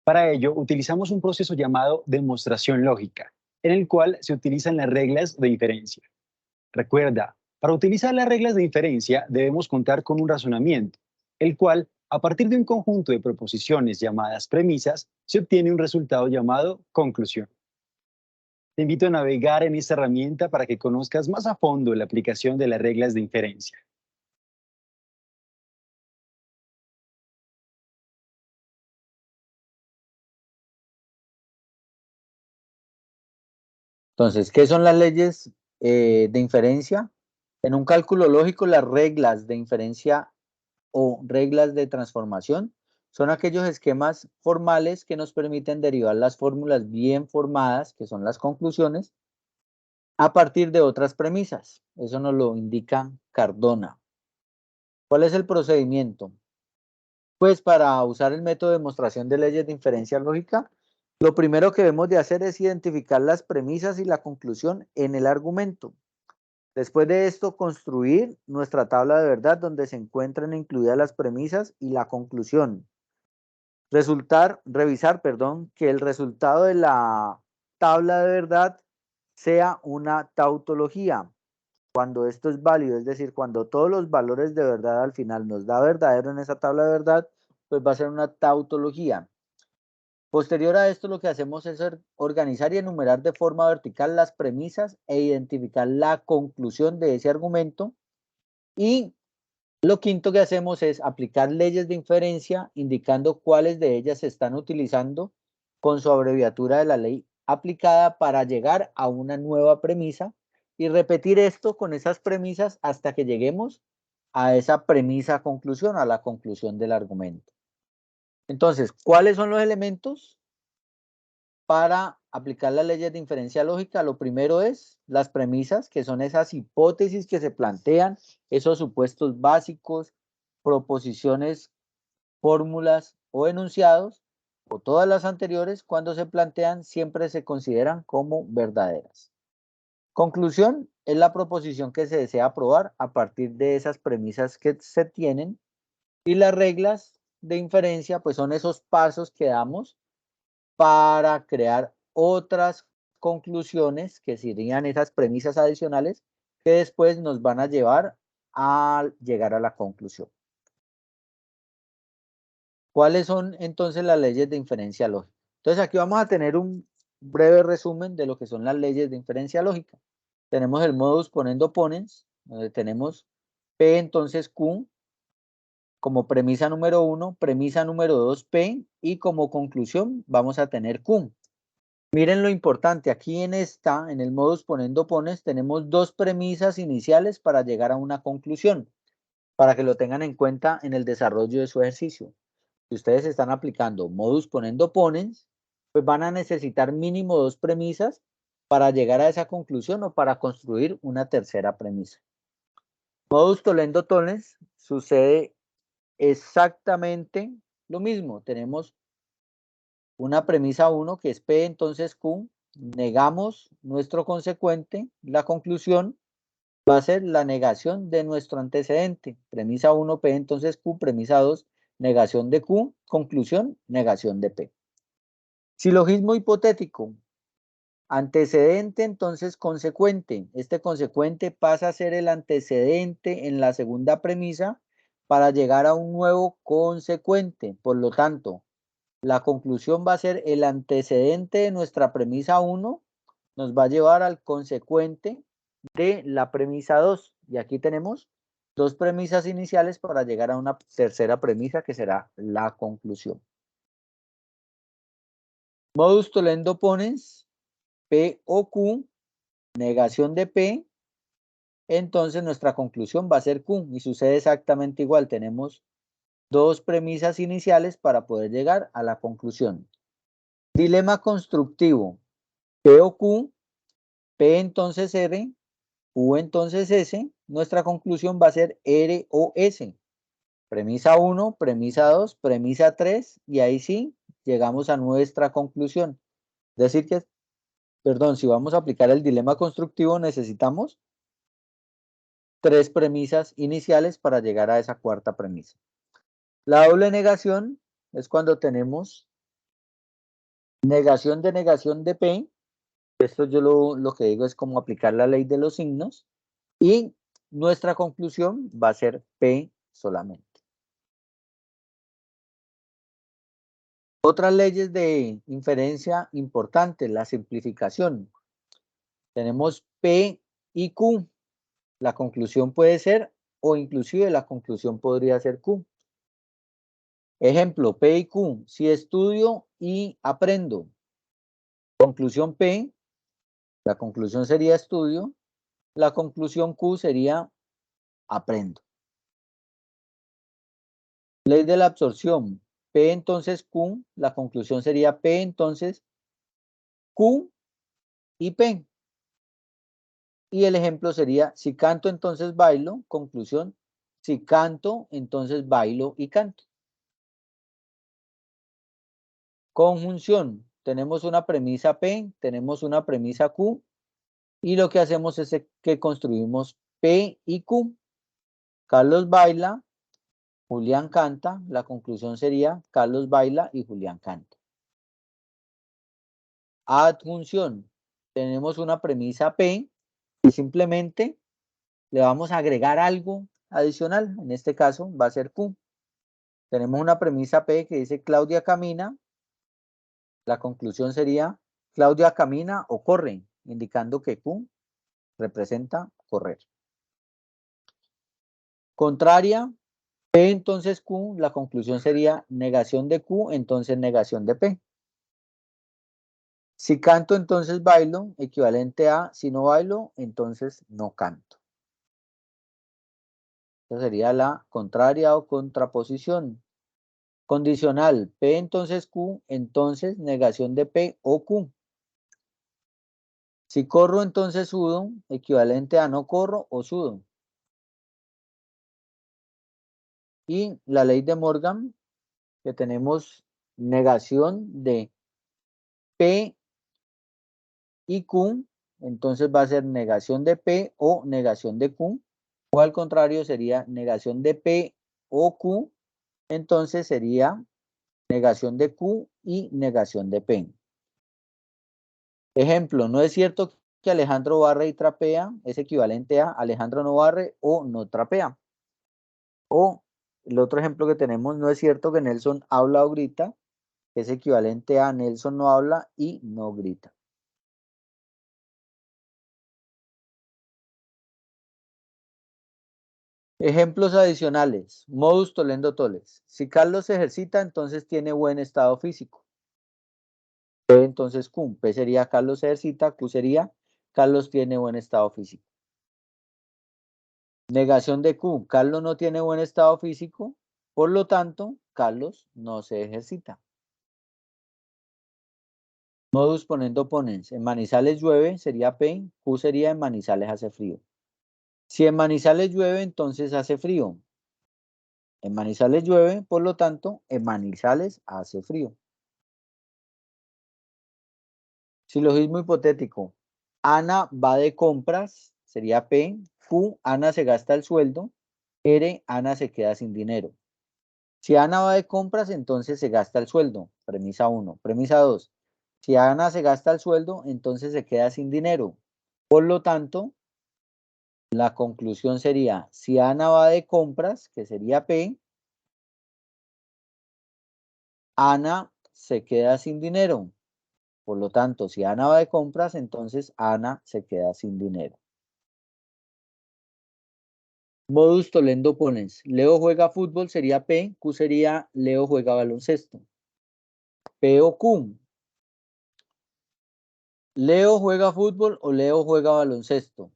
Para ello, utilizamos un proceso llamado demostración lógica, en el cual se utilizan las reglas de inferencia. Recuerda, para utilizar las reglas de inferencia debemos contar con un razonamiento, el cual, a partir de un conjunto de proposiciones llamadas premisas, se obtiene un resultado llamado conclusión. Te invito a navegar en esta herramienta para que conozcas más a fondo la aplicación de las reglas de inferencia. Entonces, ¿qué son las leyes de inferencia? En un cálculo lógico, las reglas de inferencia o reglas de transformación son aquellos esquemas formales que nos permiten derivar las fórmulas bien formadas, que son las conclusiones, a partir de otras premisas. Eso nos lo indica Cardona. ¿Cuál es el procedimiento? Pues para usar el método de demostración de leyes de inferencia lógica, lo primero que debemos de hacer es identificar las premisas y la conclusión en el argumento. Después de esto, construir nuestra tabla de verdad donde se encuentran incluidas las premisas y la conclusión. Revisar, que el resultado de la tabla de verdad sea una tautología. Cuando esto es válido, es decir, cuando todos los valores de verdad al final nos da verdadero en esa tabla de verdad, pues va a ser una tautología. Posterior a esto, lo que hacemos es organizar y enumerar de forma vertical las premisas e identificar la conclusión de ese argumento. Y lo quinto que hacemos es aplicar leyes de inferencia, indicando cuáles de ellas se están utilizando con su abreviatura de la ley aplicada para llegar a una nueva premisa y repetir esto con esas premisas hasta que lleguemos a esa premisa conclusión, a la conclusión del argumento. Entonces, ¿cuáles son los elementos para aplicar las leyes de inferencia lógica? Lo primero es las premisas, que son esas hipótesis que se plantean, esos supuestos básicos, proposiciones, fórmulas o enunciados, o todas las anteriores, cuando se plantean, siempre se consideran como verdaderas. Conclusión es la proposición que se desea probar a partir de esas premisas que se tienen, y las reglas de inferencia pues son esos pasos que damos para crear otras conclusiones que serían esas premisas adicionales que después nos van a llevar a llegar a la conclusión. ¿Cuáles son entonces las leyes de inferencia lógica? Entonces aquí vamos a tener un breve resumen de lo que son las leyes de inferencia lógica. Tenemos el modus ponendo ponens, donde tenemos P entonces Q como premisa número 1, premisa número 2 P, y como conclusión vamos a tener Q. Miren lo importante, aquí en el modus ponendo ponens, tenemos dos premisas iniciales para llegar a una conclusión, para que lo tengan en cuenta en el desarrollo de su ejercicio. Si ustedes están aplicando modus ponendo ponens, pues van a necesitar mínimo dos premisas para llegar a esa conclusión o para construir una tercera premisa. Modus tollendo tollens sucede exactamente lo mismo. Tenemos una premisa 1 que es P entonces Q, negamos nuestro consecuente, la conclusión va a ser la negación de nuestro antecedente. Premisa 1, P entonces Q, premisa 2, negación de Q, conclusión, negación de P. Silogismo hipotético. Antecedente, entonces consecuente. Este consecuente pasa a ser el antecedente en la segunda premisa para llegar a un nuevo consecuente. Por lo tanto, la conclusión va a ser el antecedente de nuestra premisa 1, nos va a llevar al consecuente de la premisa 2. Y aquí tenemos dos premisas iniciales para llegar a una tercera premisa que será la conclusión. Modus tollendo ponens, P o Q, negación de P, entonces nuestra conclusión va a ser Q y sucede exactamente igual. Tenemos dos premisas iniciales para poder llegar a la conclusión. Dilema constructivo, P o Q, P entonces R, Q entonces S, nuestra conclusión va a ser R o S. Premisa 1, premisa 2, premisa 3 y ahí sí llegamos a nuestra conclusión. Es decir que, perdón, si vamos a aplicar el dilema constructivo necesitamos 3 premisas iniciales para llegar a esa cuarta premisa. La doble negación es cuando tenemos negación de P. Esto yo lo que digo es como aplicar la ley de los signos y nuestra conclusión va a ser P solamente. Otras leyes de inferencia importantes, la simplificación. Tenemos P y Q. La conclusión puede ser o inclusive la conclusión podría ser Q. Ejemplo, P y Q. Si estudio y aprendo. Conclusión P, la conclusión sería estudio. La conclusión Q sería aprendo. Ley de la absorción. P entonces Q, la conclusión sería P entonces Q y P. Y el ejemplo sería, si canto entonces bailo, conclusión, si canto entonces bailo y canto. Conjunción, tenemos una premisa P, tenemos una premisa Q y lo que hacemos es que construimos P y Q. Carlos baila, Julián canta, la conclusión sería Carlos baila y Julián canta. Adjunción, tenemos una premisa P y simplemente le vamos a agregar algo adicional, en este caso va a ser Q. Tenemos una premisa P que dice Claudia camina, la conclusión sería Claudia camina o corre, indicando que Q representa correr. Contraria, P entonces Q, la conclusión sería negación de Q, entonces negación de P. Si canto, entonces bailo, equivalente a si no bailo, entonces no canto. Esa sería la contraria o contraposición. Condicional, P entonces Q, entonces negación de P o Q. Si corro, entonces sudo, equivalente a no corro o sudo. Y la ley de Morgan, que tenemos negación de P y Q, entonces va a ser negación de P o negación de Q, o al contrario sería negación de P o Q, entonces sería negación de Q y negación de P. Ejemplo, no es cierto que Alejandro barre y trapea, es equivalente a Alejandro no barre o no trapea. O el otro ejemplo que tenemos, no es cierto que Nelson habla o grita, es equivalente a Nelson no habla y no grita. Ejemplos adicionales. Modus tollendo toles. Si Carlos se ejercita, entonces tiene buen estado físico. P entonces Q. P sería Carlos se ejercita, Q sería Carlos tiene buen estado físico. Negación de Q. Carlos no tiene buen estado físico, por lo tanto, Carlos no se ejercita. Modus ponendo ponens. En Manizales llueve, sería P. Q sería en Manizales hace frío. Si en Manizales llueve, entonces hace frío. En Manizales llueve, por lo tanto, en Manizales hace frío. Silogismo hipotético. Ana va de compras, sería P. Q, Ana se gasta el sueldo. R, Ana se queda sin dinero. Si Ana va de compras, entonces se gasta el sueldo. Premisa 1. Premisa 2. Si Ana se gasta el sueldo, entonces se queda sin dinero. Por lo tanto, la conclusión sería, si Ana va de compras, que sería P, Ana se queda sin dinero. Por lo tanto, si Ana va de compras, entonces Ana se queda sin dinero. Modus tollendo ponens. Leo juega fútbol sería P, Q sería Leo juega baloncesto. P o Q. ¿Leo juega fútbol o Leo juega baloncesto?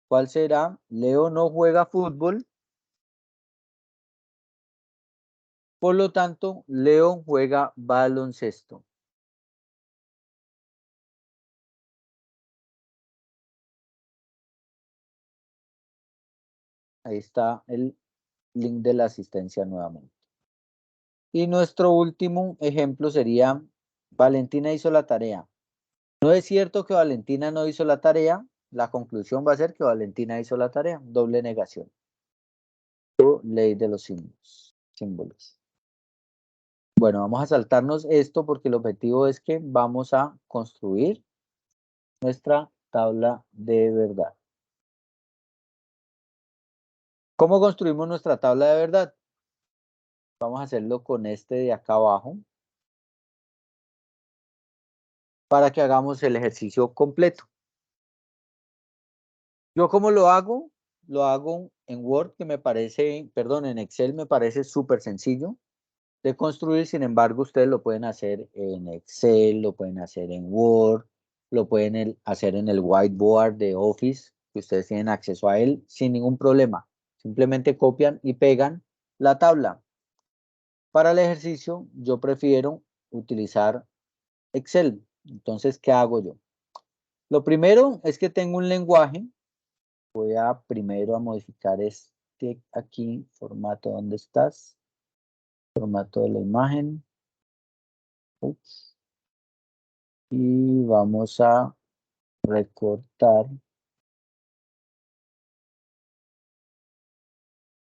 ¿Cuál será? Leo no juega fútbol. Por lo tanto, Leo juega baloncesto. Ahí está el link de la asistencia nuevamente. Y nuestro último ejemplo sería, Valentina hizo la tarea. No es cierto que Valentina no hizo la tarea. La conclusión va a ser que Valentina hizo la tarea. Doble negación. O ley de los símbolos. Bueno, vamos a saltarnos esto porque el objetivo es que vamos a construir nuestra tabla de verdad. ¿Cómo construimos nuestra tabla de verdad? Vamos a hacerlo con este de acá abajo para que hagamos el ejercicio completo. ¿Yo cómo lo hago? Lo hago en Word, que me parece, perdón, en Excel me parece súper sencillo de construir. Sin embargo, ustedes lo pueden hacer en Excel, lo pueden hacer en Word, lo pueden hacer en el whiteboard de Office, que ustedes tienen acceso a él sin ningún problema. Simplemente copian y pegan la tabla. Para el ejercicio, yo prefiero utilizar Excel. Entonces, ¿qué hago yo? Lo primero es que tengo un lenguaje. Voy a primero a modificar este aquí, formato, ¿dónde estás? Formato de la imagen. Ups. Y vamos a recortar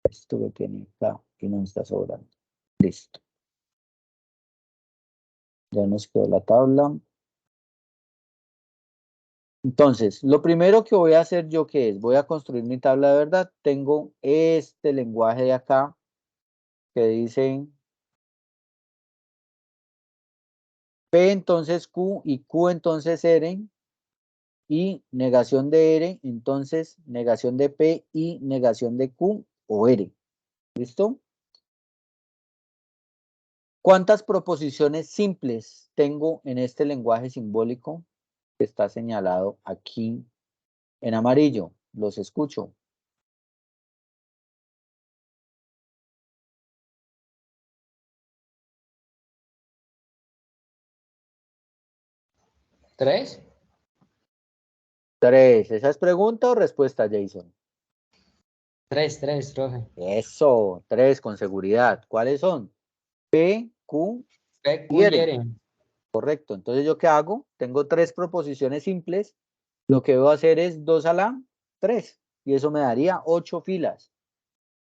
esto que tiene acá y no está sobrando. Listo. Ya nos quedó la tabla. Entonces, lo primero que voy a hacer yo, ¿qué es? Voy a construir mi tabla de verdad. Tengo este lenguaje de acá que dice P entonces Q y Q entonces R y negación de R, entonces negación de P y negación de Q o R. ¿Listo? ¿Cuántas proposiciones simples tengo en este lenguaje simbólico que está señalado aquí en amarillo? Los escucho. ¿Tres? 3. ¿Esa es pregunta o respuesta, Jason? Tres, profe. Eso, 3 con seguridad. ¿Cuáles son? P, Q P, y Q y R. R. Correcto. Entonces, ¿yo qué hago? Tengo 3 proposiciones simples. Lo que debo hacer es 2 a la 3. Y eso me daría 8 filas.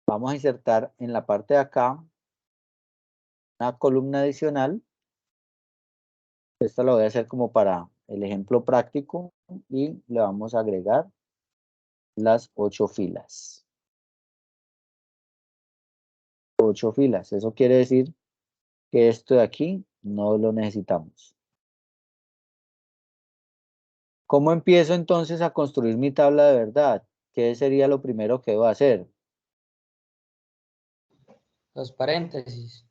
Vamos a insertar en la parte de acá una columna adicional. Esta la voy a hacer como para el ejemplo práctico y le vamos a agregar las 8 filas. 8 filas. Eso quiere decir que esto de aquí no lo necesitamos. ¿Cómo empiezo entonces a construir mi tabla de verdad? ¿Qué sería lo primero que debo hacer? Los paréntesis.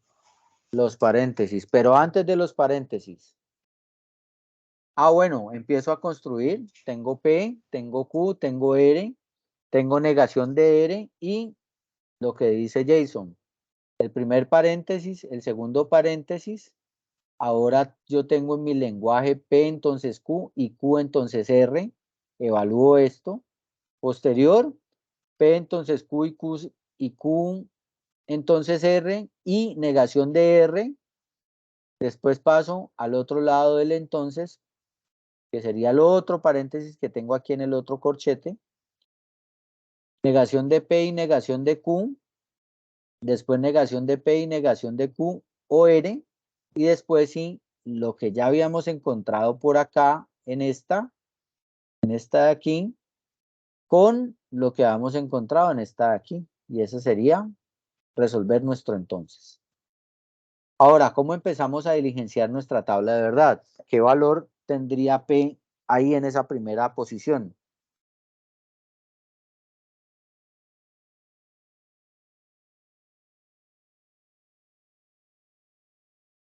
Los paréntesis. Pero antes de los paréntesis. Bueno, empiezo a construir. Tengo P, tengo Q, tengo R, tengo negación de R y lo que dice Jason. El primer paréntesis, el segundo paréntesis. Ahora yo tengo en mi lenguaje P entonces Q y Q entonces R. Evalúo esto. Posterior, P entonces Q y Q entonces R y negación de R. Después paso al otro lado del entonces, que sería el otro paréntesis que tengo aquí en el otro corchete. Negación de P y negación de Q. Después negación de P y negación de Q o R. Y después sí, lo que ya habíamos encontrado por acá en esta de aquí, con lo que habíamos encontrado en esta de aquí. Y eso sería resolver nuestro entonces. Ahora, ¿cómo empezamos a diligenciar nuestra tabla de verdad? ¿Qué valor tendría P ahí en esa primera posición?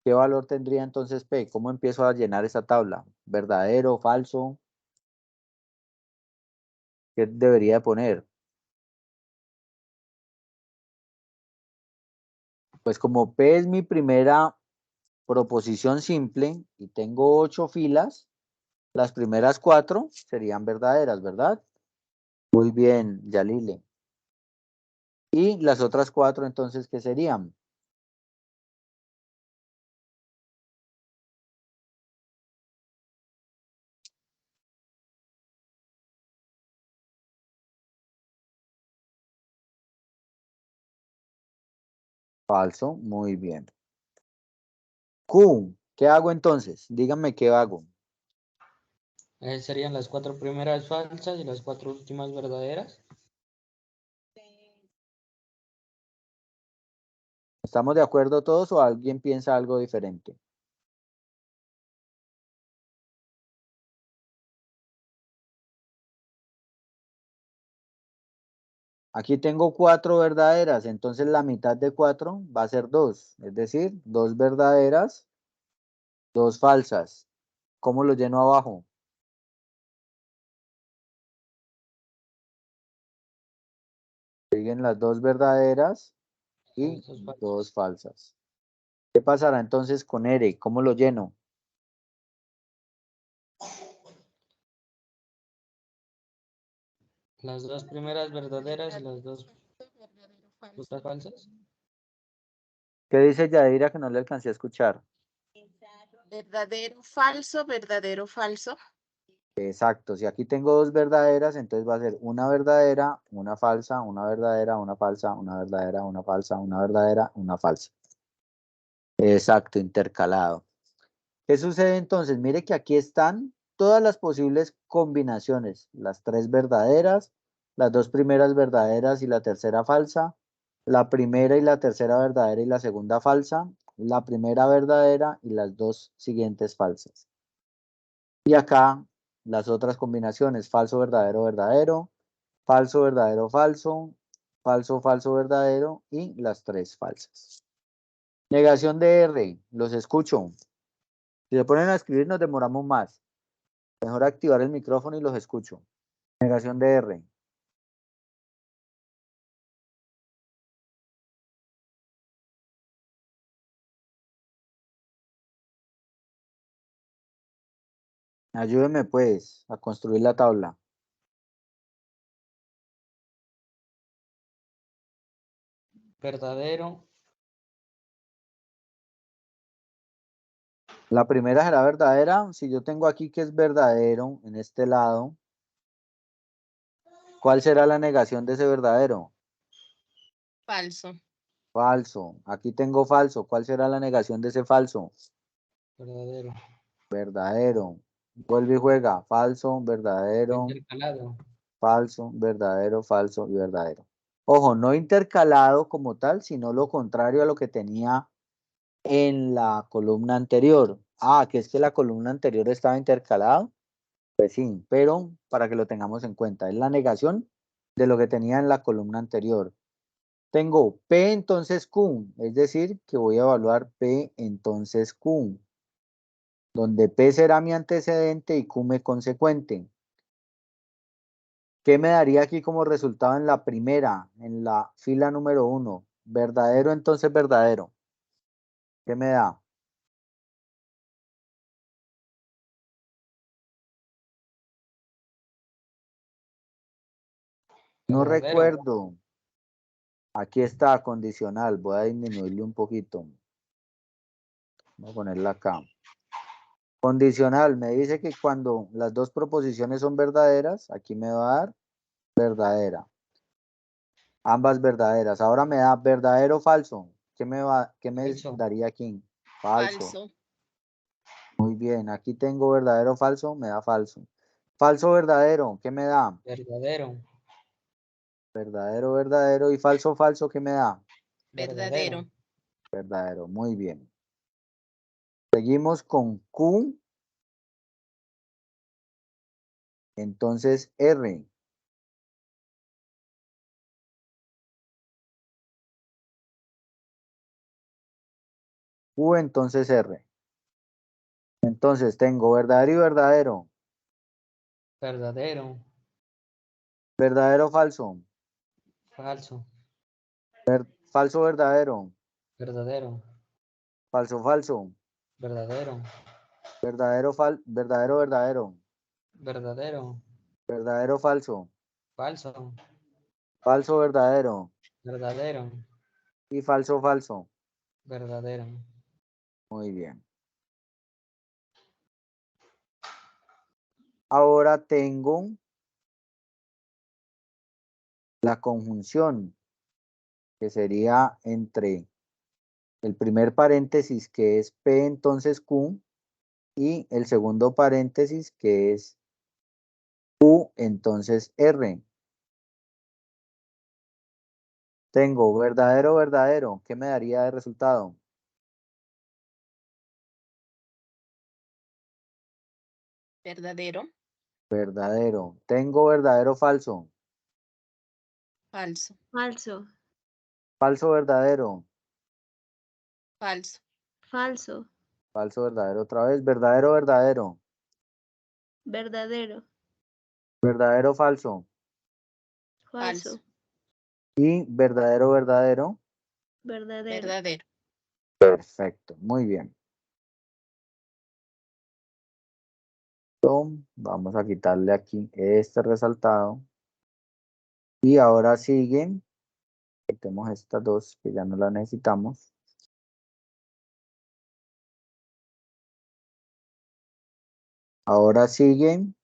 ¿Qué valor tendría entonces P? ¿Cómo empiezo a llenar esa tabla? ¿Verdadero, falso? ¿Qué debería poner? Pues como P es mi primera proposición simple y tengo 8 filas, las primeras 4 serían verdaderas, ¿verdad? Muy bien, Yalile. Y las otras 4 entonces, ¿qué serían? Falso, muy bien. Q, ¿qué hago entonces? Díganme qué hago. Serían las 4 primeras falsas y las 4 últimas verdaderas. ¿Estamos de acuerdo todos o alguien piensa algo diferente? Aquí tengo 4 verdaderas, entonces la mitad de 4 va a ser 2, es decir, 2 verdaderas, 2 falsas. ¿Cómo lo lleno abajo? Siguen las 2 verdaderas y Las dos falsas. 2 falsas. ¿Qué pasará entonces con R? ¿Cómo lo lleno? Las 2 primeras verdaderas y las 2 otras falsas. ¿Qué dice Yadira que no le alcancé a escuchar? Verdadero, falso, verdadero, falso. Exacto, si aquí tengo 2 verdaderas, entonces va a ser una verdadera, una falsa, una verdadera, una falsa, una verdadera, una falsa, una verdadera, una falsa. Exacto, intercalado. ¿Qué sucede entonces? Mire que aquí están todas las posibles combinaciones, las 3 verdaderas, las 2 primeras verdaderas y la tercera falsa, la primera y la tercera verdadera y la segunda falsa, la primera verdadera y las 2 siguientes falsas. Y acá las otras combinaciones, falso, verdadero, verdadero, falso, verdadero, falso, falso, falso, verdadero y las 3 falsas. Negación de R, los escucho. Si se ponen a escribir nos demoramos más. Mejor activar el micrófono y los escucho. Negación de R. Ayúdeme pues a construir la tabla. Verdadero. La primera será verdadera. Si yo tengo aquí que es verdadero en este lado, ¿cuál será la negación de ese verdadero? Falso. Falso. Aquí tengo falso. ¿Cuál será la negación de ese falso? Verdadero. Verdadero. Vuelve y juega. Falso, verdadero, Intercalado. falso, verdadero, falso y verdadero. Ojo, no intercalado como tal, sino lo contrario a lo que tenía en la columna anterior. Ah, que es que la columna anterior estaba intercalado. Pues sí, pero para que lo tengamos en cuenta, es la negación de lo que tenía en la columna anterior. Tengo P entonces Q, es decir, que voy a evaluar P entonces Q, donde P será mi antecedente y Q mi consecuente. ¿Qué me daría aquí como resultado en la primera, en la fila número 1? Verdadero, entonces verdadero. ¿Qué me da? No Verdadero. recuerdo. Aquí está, condicional. Voy a disminuirle un poquito. Voy a ponerla acá. Condicional, me dice que cuando las dos proposiciones son verdaderas, aquí me va a dar verdadera. Ambas verdaderas. Ahora me da verdadero o falso. ¿Qué me Falso. daría aquí? Falso. Falso. Muy bien. Aquí tengo verdadero o falso, me da falso. Falso verdadero, ¿qué me da? Verdadero. Verdadero, verdadero. Y falso, falso, ¿qué me da? Verdadero. Verdadero. Muy bien. Seguimos con Q. Entonces R. Q, entonces R. Entonces tengo verdadero y verdadero. Verdadero. Verdadero, falso. Falso. Falso, verdadero. Verdadero. Falso, falso. Verdadero. Verdadero, verdadero, verdadero. Verdadero. Verdadero, falso. Falso. Falso, verdadero. Verdadero. Y falso, falso. Verdadero. Muy bien. Ahora tengo la conjunción, que sería entre el primer paréntesis, que es P, entonces Q, y el segundo paréntesis, que es Q, entonces R. Tengo verdadero, verdadero. ¿Qué me daría de resultado? Verdadero. Verdadero. Tengo verdadero, falso. Falso. Falso. Falso, verdadero. Falso. Falso. Falso, verdadero otra vez. Verdadero, verdadero. Verdadero. Verdadero, falso. Falso. Y verdadero, verdadero. Verdadero. Verdadero. Perfecto. Muy bien. Vamos a quitarle aquí este resaltado. Y ahora siguen. Quitemos estas dos que ya no las necesitamos. Ahora siguen.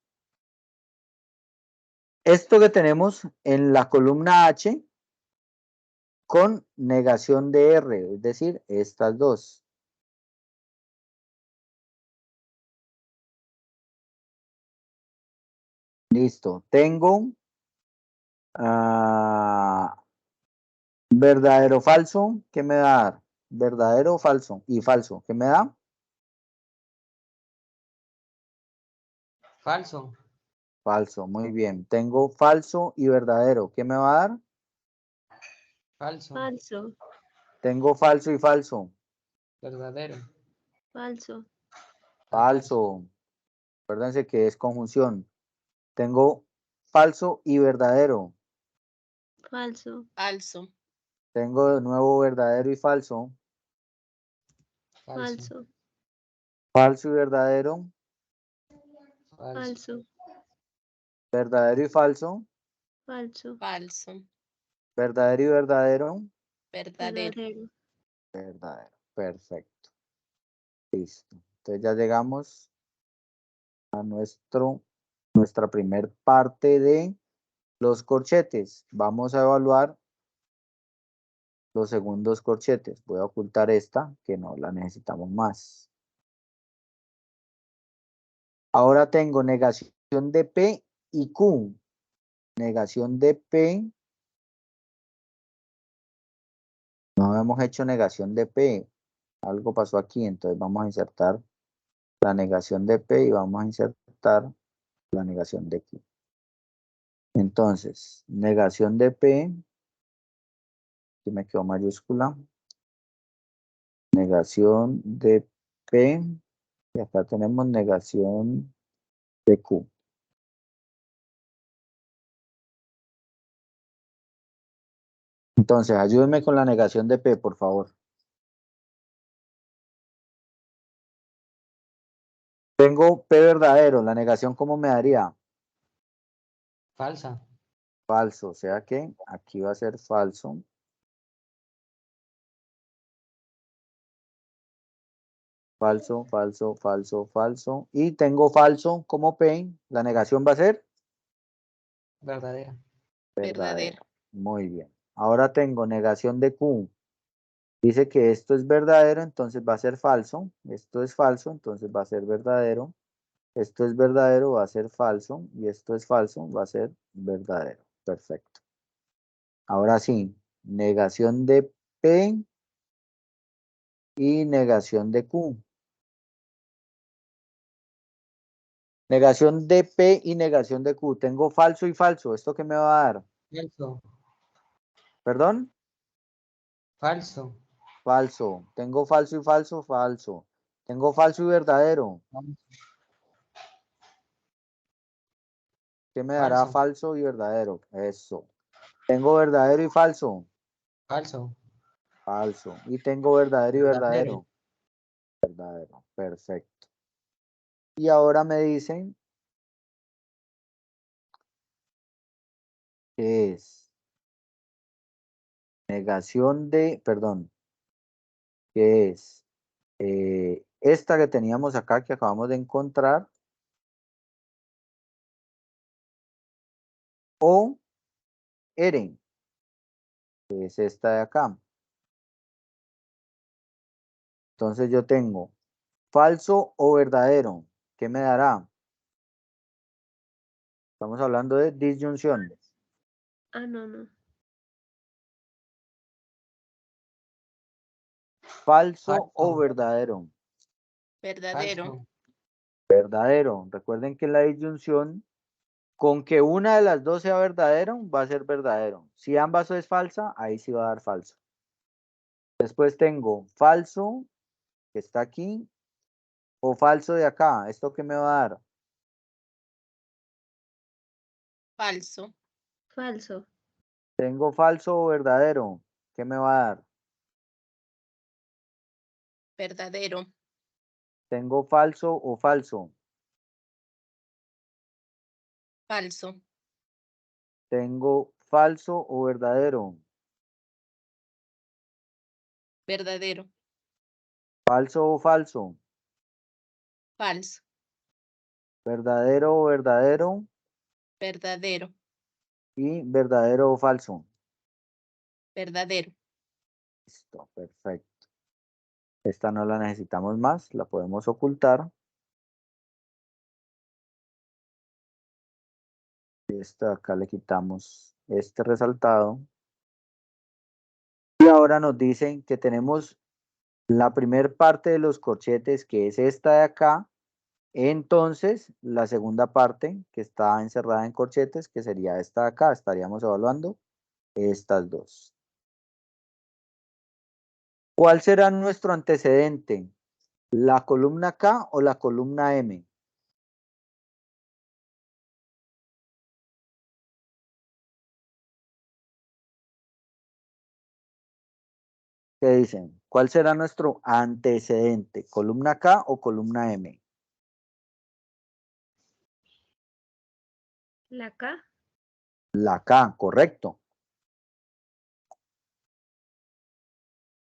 Esto que tenemos en la columna H con negación de R, es decir, estas dos. Listo. Tengo verdadero, falso. ¿Qué me da? Verdadero, falso. Y falso. ¿Qué me da? Falso. Falso. Muy bien. Tengo falso y verdadero. ¿Qué me va a dar? Falso. Falso. Tengo falso y falso. Verdadero. Falso. Falso. Acuérdense que es conjunción. Tengo falso y verdadero. Falso. Falso. Tengo de nuevo verdadero y falso. Falso. Falso. Falso y verdadero. Falso. Falso. Verdadero y falso. Falso. Falso. Verdadero y verdadero. Verdadero. Verdadero. Verdadero. Perfecto. Listo. Entonces ya llegamos a nuestra primer parte de los corchetes. Vamos a evaluar los segundos corchetes. Voy a ocultar esta, que no la necesitamos más. Ahora tengo negación de P y Q. Negación de P. No hemos hecho negación de P. Algo pasó aquí, entonces vamos a insertar la negación de P y vamos a insertar la negación de Q. Entonces, negación de P, que me quedó mayúscula. Negación de P, y acá tenemos negación de Q. Entonces, ayúdenme con la negación de P, por favor. Tengo P verdadero, la negación, ¿cómo me daría? Falsa. Falso, o sea que aquí va a ser falso. Falso, falso, falso, falso. Y tengo falso como P, la negación va a ser Verdadera. Verdadero. Muy bien. Ahora tengo negación de Q. Dice que esto es verdadero, entonces va a ser falso. Esto es falso, entonces va a ser verdadero. Esto es verdadero, va a ser falso. Y esto es falso, va a ser verdadero. Perfecto. Ahora sí, negación de P y negación de Q. Negación de P y negación de Q. Tengo falso y falso. ¿Esto qué me va a dar? Falso. ¿Perdón? Falso. falso. Tengo falso y falso, falso. Tengo falso y verdadero. ¿Qué me dará Falso. falso y verdadero? Eso. Tengo verdadero y falso. Falso. Falso. Y tengo verdadero y Verdadero. verdadero. Verdadero. Perfecto. Y ahora me dicen que es negación de, perdón, que es esta que teníamos acá que acabamos de encontrar o eren, que es esta de acá. Entonces yo tengo falso o verdadero. ¿Qué me dará? Estamos hablando de disyunción. Ah, no. Falso o Falso. verdadero. Verdadero. Falso. Verdadero. Recuerden que en la disyunción, con que una de las dos sea verdadero, va a ser verdadero. Si ambas es falsa, ahí sí va a dar falso. Después tengo falso, que está aquí, o falso de acá. ¿Esto qué me va a dar? Falso. Falso. Tengo falso o verdadero. ¿Qué me va a dar? Verdadero. Tengo falso o falso. Falso. Tengo falso o verdadero. Verdadero. Falso o falso. Falso. Verdadero o verdadero. Verdadero. Y verdadero o falso. Verdadero. Listo, perfecto. Esta no la necesitamos más, la podemos ocultar. Esta acá le quitamos este resaltado. Y ahora nos dicen que tenemos la primer parte de los corchetes, que es esta de acá. Entonces, la segunda parte que está encerrada en corchetes, que sería esta de acá, estaríamos evaluando estas dos. ¿Cuál será nuestro antecedente? ¿La columna K o la columna M? ¿Qué dicen? ¿Cuál será nuestro antecedente? ¿Columna K o columna M? La K. La K, correcto.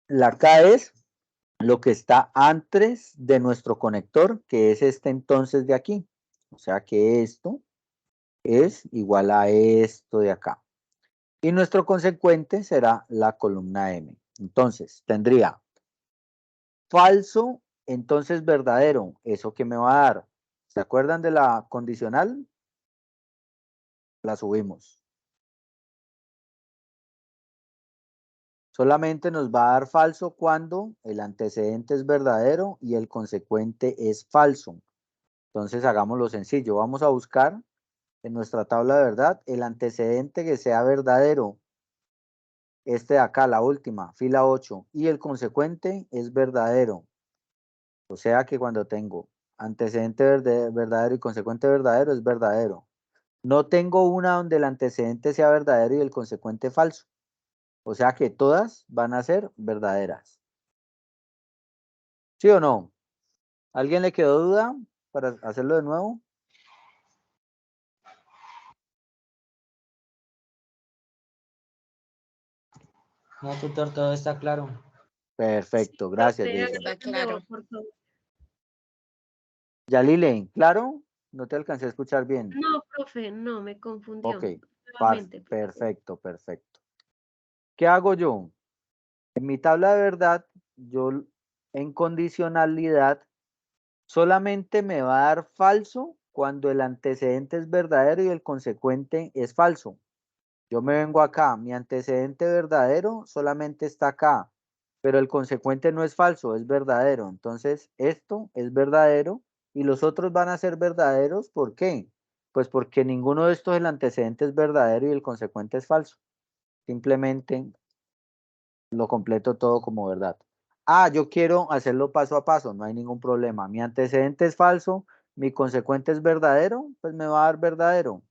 La K es lo que está antes de nuestro conector, que es este entonces de aquí. O sea que esto es igual a esto de acá. Y nuestro consecuente será la columna M. Entonces, tendría falso, entonces verdadero. ¿Eso qué me va a dar? ¿Se acuerdan de la condicional? La subimos. Solamente nos va a dar falso cuando el antecedente es verdadero y el consecuente es falso. Entonces, hagámoslo sencillo. Vamos a buscar en nuestra tabla de verdad el antecedente que sea verdadero. Este de acá, la última, fila 8. Y el consecuente es verdadero. O sea que cuando tengo antecedente verdadero y consecuente verdadero, es verdadero. No tengo una donde el antecedente sea verdadero y el consecuente falso. O sea que todas van a ser verdaderas. ¿Sí o no? ¿Alguien le quedó duda para hacerlo de nuevo? No, tutor, todo está claro. Perfecto, gracias, Profe, Jason. Está hágalo de nuevo, claro. por favor. Yalile, ¿claro? No te alcancé a escuchar bien. No, profe, no, me confundió. Ok, Nuevamente, por favor. perfecto, perfecto. ¿Qué hago yo? En mi tabla de verdad, yo en condicionalidad solamente me va a dar falso cuando el antecedente es verdadero y el consecuente es falso. Yo me vengo acá, mi antecedente verdadero solamente está acá, pero el consecuente no es falso, es verdadero. Entonces, esto es verdadero y los otros van a ser verdaderos. ¿Por qué? Pues porque ninguno de estos, el antecedente es verdadero y el consecuente es falso. Simplemente lo completo todo como verdad. Ah, yo quiero hacerlo paso a paso, no hay ningún problema. Mi antecedente es falso, mi consecuente es verdadero, pues me va a dar verdadero.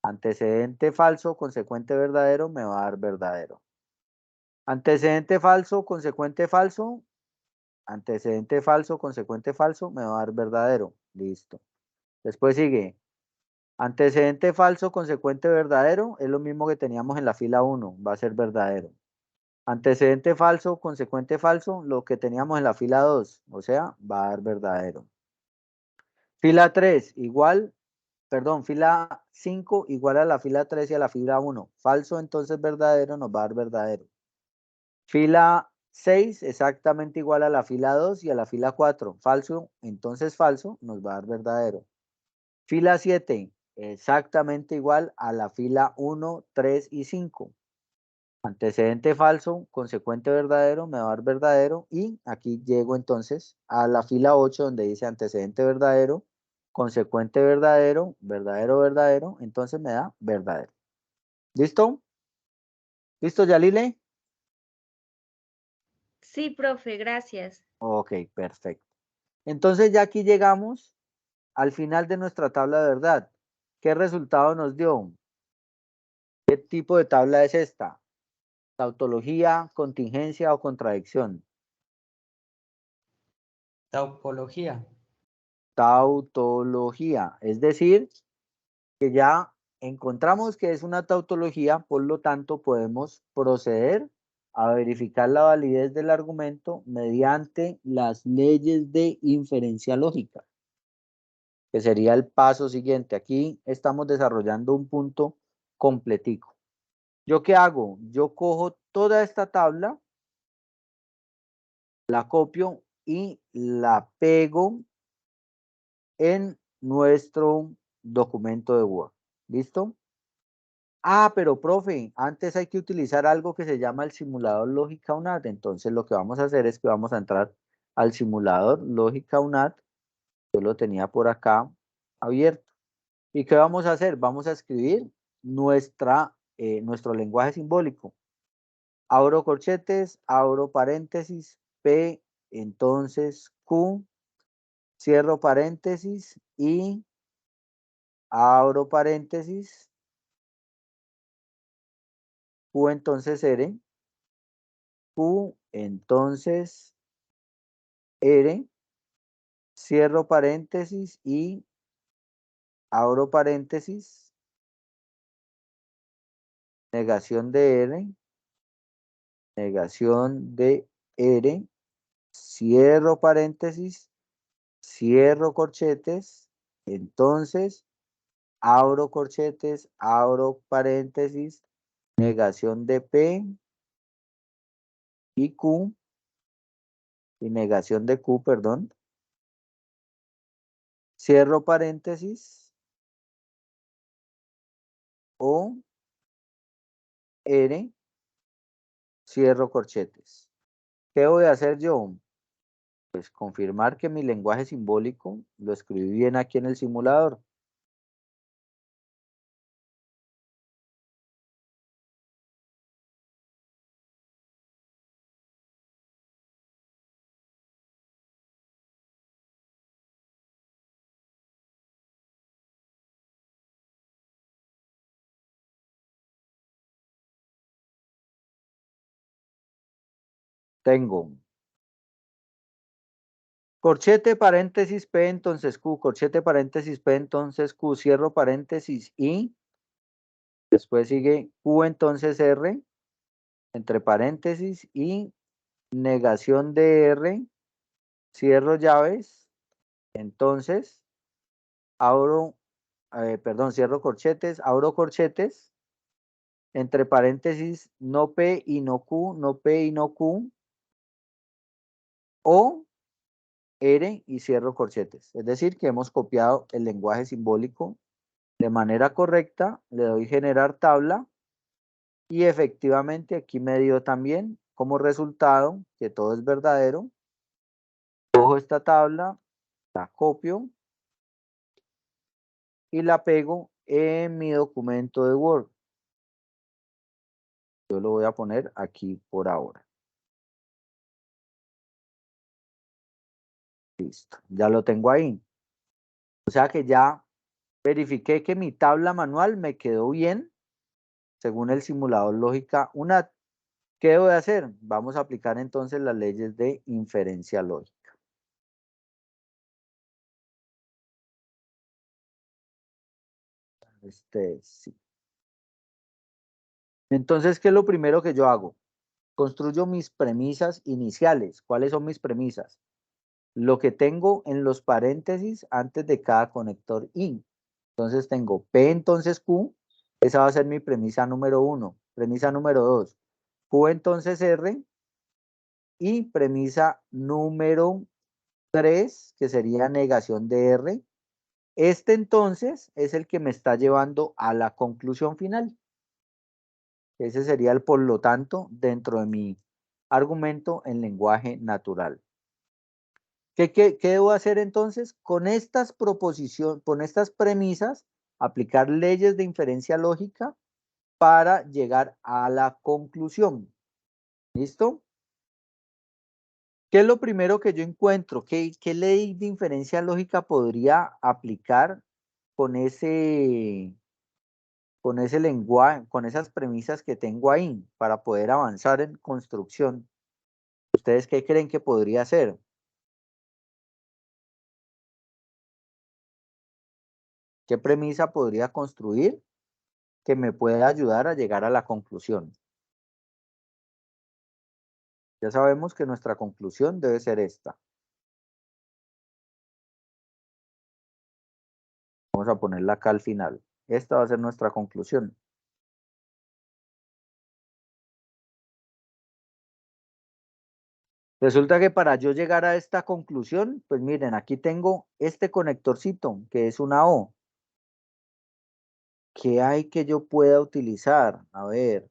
Antecedente falso, consecuente verdadero, me va a dar verdadero. Antecedente falso, consecuente falso, antecedente falso, consecuente falso, me va a dar verdadero. Listo. Después sigue. Antecedente falso, consecuente verdadero, es lo mismo que teníamos en la fila 1, va a ser verdadero. Antecedente falso, consecuente falso, lo que teníamos en la fila 2, o sea, va a dar verdadero. Fila 3, igual, perdón, fila 5 igual a la fila 3 y a la fila 1. Falso, entonces verdadero, nos va a dar verdadero. Fila 6, exactamente igual a la fila 2 y a la fila 4. Falso, entonces falso, nos va a dar verdadero. Fila 7, exactamente igual a la fila 1, 3 y 5. Antecedente falso, consecuente verdadero, me va a dar verdadero. Y aquí llego entonces a la fila 8 donde dice antecedente verdadero, consecuente verdadero, verdadero, verdadero. Entonces me da verdadero. ¿Listo? ¿Listo, Yalile? Sí, profe, gracias. Ok, perfecto. Entonces ya aquí llegamos al final de nuestra tabla de verdad. ¿Qué resultado nos dio? ¿Qué tipo de tabla es esta? ¿Tautología, contingencia o contradicción? Tautología. Tautología, es decir, que ya encontramos que es una tautología, por lo tanto podemos proceder a verificar la validez del argumento mediante las leyes de inferencia lógica, que sería el paso siguiente. Aquí estamos desarrollando un punto completico. ¿Yo qué hago? Yo cojo toda esta tabla, la copio y la pego en nuestro documento de Word. ¿Listo? Ah, pero profe, antes hay que utilizar algo que se llama el simulador lógica UNAD. Entonces lo que vamos a hacer es que vamos a entrar al simulador lógica UNAD. Yo lo tenía por acá abierto. ¿Y qué vamos a hacer? Vamos a escribir nuestro lenguaje simbólico. Abro corchetes, abro paréntesis, P, entonces Q, cierro paréntesis y abro paréntesis, Q entonces R, Q entonces R, cierro paréntesis y abro paréntesis, negación de R, negación de R, cierro paréntesis, cierro corchetes, entonces abro corchetes, abro paréntesis, negación de P y Q, y negación de Q, perdón, cierro paréntesis, O, R, cierro corchetes. ¿Qué voy a hacer yo? Pues confirmar que mi lenguaje simbólico lo escribí bien aquí en el simulador. Tengo corchete, paréntesis, P, entonces Q, corchete, paréntesis, P, entonces Q, cierro paréntesis y después sigue Q, entonces R, entre paréntesis y negación de R, cierro llaves, entonces abro, perdón, cierro corchetes, abro corchetes, entre paréntesis, no P y no Q, no P y no Q, o R y cierro corchetes. Es decir, que hemos copiado el lenguaje simbólico de manera correcta, le doy generar tabla y efectivamente aquí me dio también como resultado que todo es verdadero. Cojo esta tabla, la copio y la pego en mi documento de Word. Yo lo voy a poner aquí por ahora. Listo, ya lo tengo ahí. O sea que ya verifiqué que mi tabla manual me quedó bien según el simulador lógica UNAT. ¿Qué debo de hacer? Vamos a aplicar entonces las leyes de inferencia lógica. Sí. Entonces, ¿qué es lo primero que yo hago? Construyo mis premisas iniciales. ¿Cuáles son mis premisas? Lo que tengo en los paréntesis antes de cada conector IN. Entonces tengo P entonces Q, esa va a ser mi premisa número 1. Premisa número 2, Q entonces R, y premisa número 3, que sería negación de R. Este entonces es el que me está llevando a la conclusión final. Ese sería el por lo tanto dentro de mi argumento en lenguaje natural. ¿Qué debo hacer entonces? Con estas proposiciones, con estas premisas, aplicar leyes de inferencia lógica para llegar a la conclusión. ¿Listo? ¿Qué es lo primero que yo encuentro? ¿Qué ley de inferencia lógica podría aplicar con ese lenguaje, con esas premisas que tengo ahí para poder avanzar en construcción? ¿Ustedes qué creen que podría ser? ¿Qué premisa podría construir que me pueda ayudar a llegar a la conclusión? Ya sabemos que nuestra conclusión debe ser esta. Vamos a ponerla acá al final. Esta va a ser nuestra conclusión. Resulta que para yo llegar a esta conclusión, pues miren, aquí tengo este conectorcito, que es una O. ¿Qué hay que yo pueda utilizar? A ver.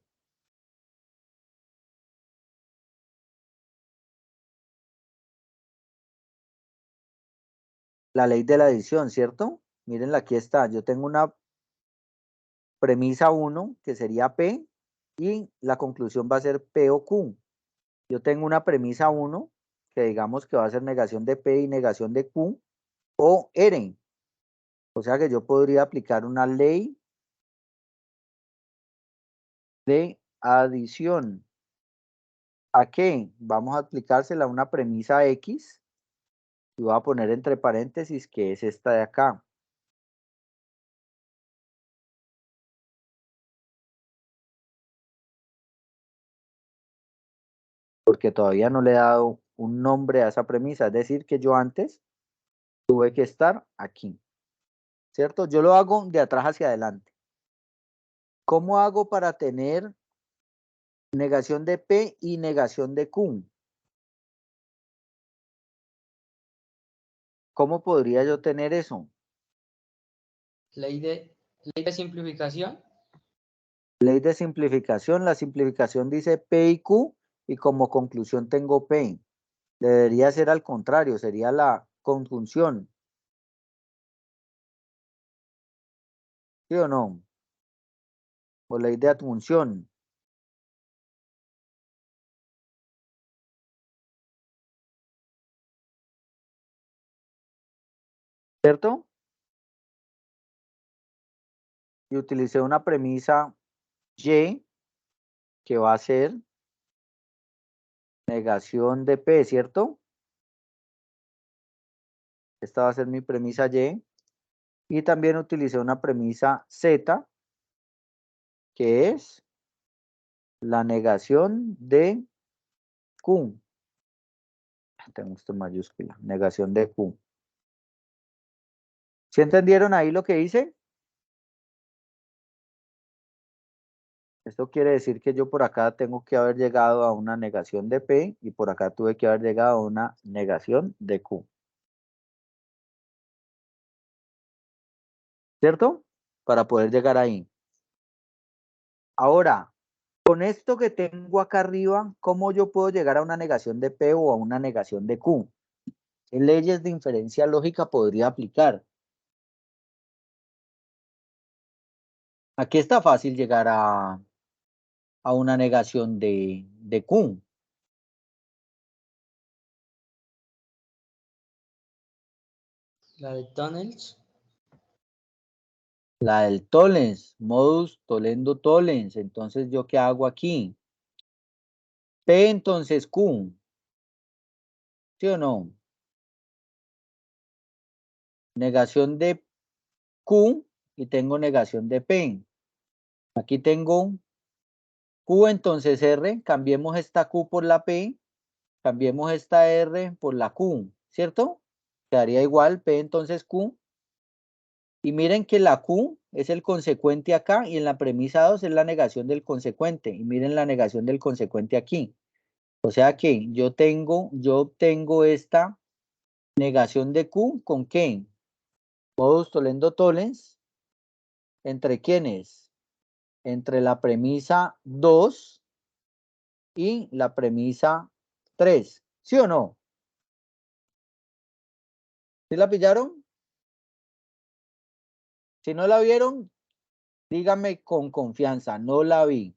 La ley de la adición, ¿cierto? Mírenla, aquí está. Yo tengo una premisa 1, que sería P, y la conclusión va a ser P o Q. Yo tengo una premisa 1, que digamos que va a ser negación de P y negación de Q, o R. O sea que yo podría aplicar una ley de adición. ¿A qué? Vamos a aplicársela a una premisa X y voy a poner entre paréntesis que es esta de acá. Porque todavía no le he dado un nombre a esa premisa. Es decir, que yo antes tuve que estar aquí. ¿Cierto? Yo lo hago de atrás hacia adelante. ¿Cómo hago para tener negación de P y negación de Q? ¿Cómo podría yo tener eso? Ley de simplificación. Ley de simplificación. La simplificación dice P y Q y como conclusión tengo P. Debería ser al contrario, sería la conjunción. ¿Sí o no? O ley de adjunción. ¿Cierto? Y utilicé una premisa Y que va a ser negación de P, ¿cierto? Esta va a ser mi premisa Y. Y también utilicé una premisa Z, que es la negación de Q. Tengo esto en mayúscula, negación de Q. ¿Sí entendieron ahí lo que hice? Esto quiere decir que yo por acá tengo que haber llegado a una negación de P y por acá tuve que haber llegado a una negación de Q. ¿Cierto? Para poder llegar ahí. Ahora, con esto que tengo acá arriba, ¿cómo yo puedo llegar a una negación de P o a una negación de Q? ¿Qué leyes de inferencia lógica podría aplicar? Aquí está fácil llegar a una negación de Q. La de tunnels. La del tollens, modus tollendo tollens. Entonces, ¿yo qué hago aquí? P entonces Q. ¿Sí o no? Negación de Q y tengo negación de P. Aquí tengo Q entonces R. Cambiemos esta Q por la P. Cambiemos esta R por la Q. ¿Cierto? Quedaría igual P entonces Q. Y miren que la Q es el consecuente acá y en la premisa 2 es la negación del consecuente. Y miren la negación del consecuente aquí. O sea que yo obtengo esta negación de Q con ¿qué? Modus tollendo tollens. ¿Entre quiénes? Entre la premisa 2 y la premisa 3. ¿Sí o no? ¿Sí la pillaron? Si no la vieron, díganme con confianza, no la vi.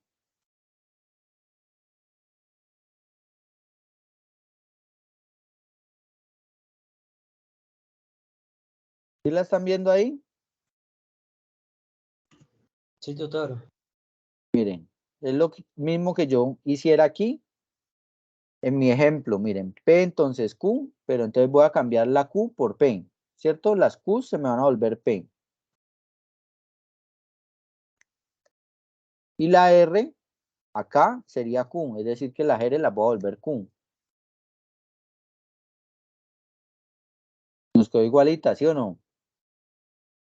¿Sí la están viendo ahí? Sí, tutor. Miren, es lo mismo que yo hiciera aquí en mi ejemplo. Miren, P entonces Q, pero entonces voy a cambiar la Q por P, ¿cierto? Las Q se me van a volver P. Y la R acá sería Q, es decir que las R las voy a volver Q. Nos quedó igualita, ¿sí o no?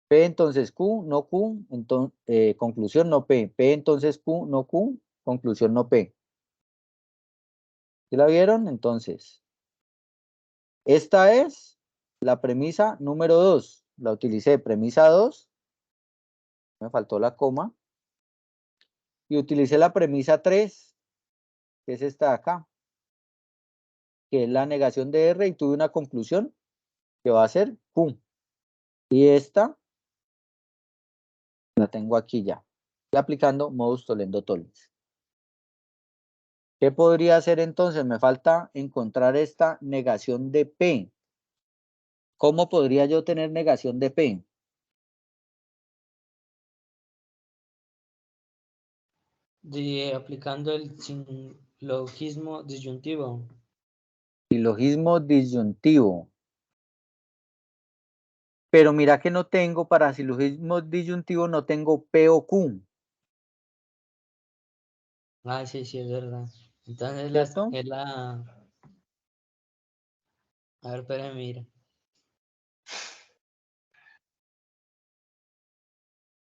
P entonces Q, no Q, entonces, conclusión no P. P entonces Q, no Q, conclusión no P. ¿Sí la vieron? Entonces, esta es la premisa número 2. La utilicé, premisa 2, me faltó la coma. Y utilicé la premisa 3, que es esta de acá, que es la negación de R, y tuve una conclusión que va a ser Q. Y esta la tengo aquí ya. Y aplicando modus tollendo tollens. ¿Qué podría hacer entonces? Me falta encontrar esta negación de P. ¿Cómo podría yo tener negación de P? Aplicando el silogismo disyuntivo. Silogismo disyuntivo. Pero mira que no tengo, para silogismo disyuntivo no tengo P o Q, Ah, sí, sí, es verdad. Entonces ¿cierto? es la... A ver, espera, mira.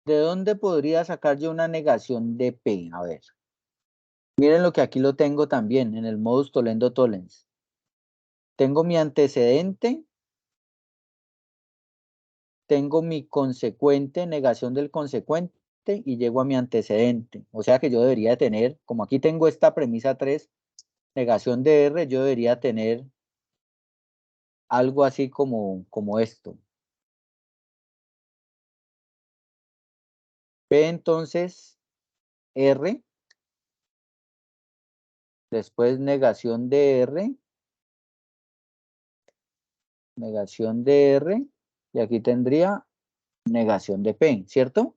¿De dónde podría sacar yo una negación de P? A ver. Miren lo que aquí lo tengo también en el modus tollendo tollens. Tengo mi antecedente, tengo mi consecuente, negación del consecuente y llego a mi antecedente. O sea que yo debería tener, como aquí tengo esta premisa 3, negación de R, yo debería tener algo así como esto. P entonces R, después negación de R, negación de R, y aquí tendría negación de P, ¿cierto?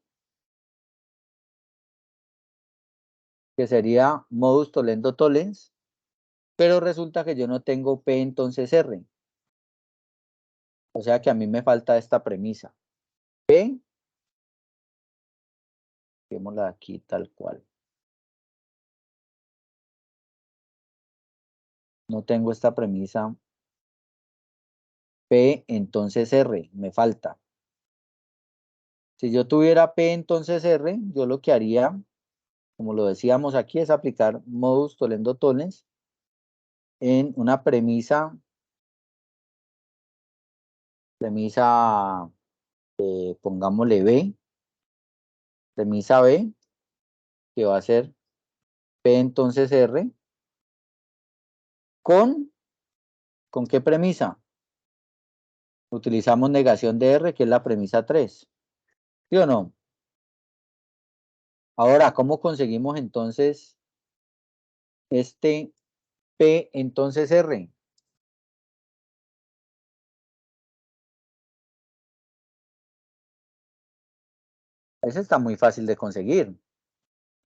Que sería modus tollendo tollens, pero resulta que yo no tengo P entonces R. O sea que a mí me falta esta premisa. P, démosla aquí tal cual. No tengo esta premisa P entonces R, me falta. Si yo tuviera P entonces R, yo lo que haría, como lo decíamos aquí, es aplicar modus tollendo tollens en una premisa, pongámosle B, premisa B, que va a ser P entonces R, ¿con qué premisa? Utilizamos negación de R, que es la premisa 3. ¿Sí o no? Ahora, ¿cómo conseguimos entonces este P entonces R? Ese está muy fácil de conseguir.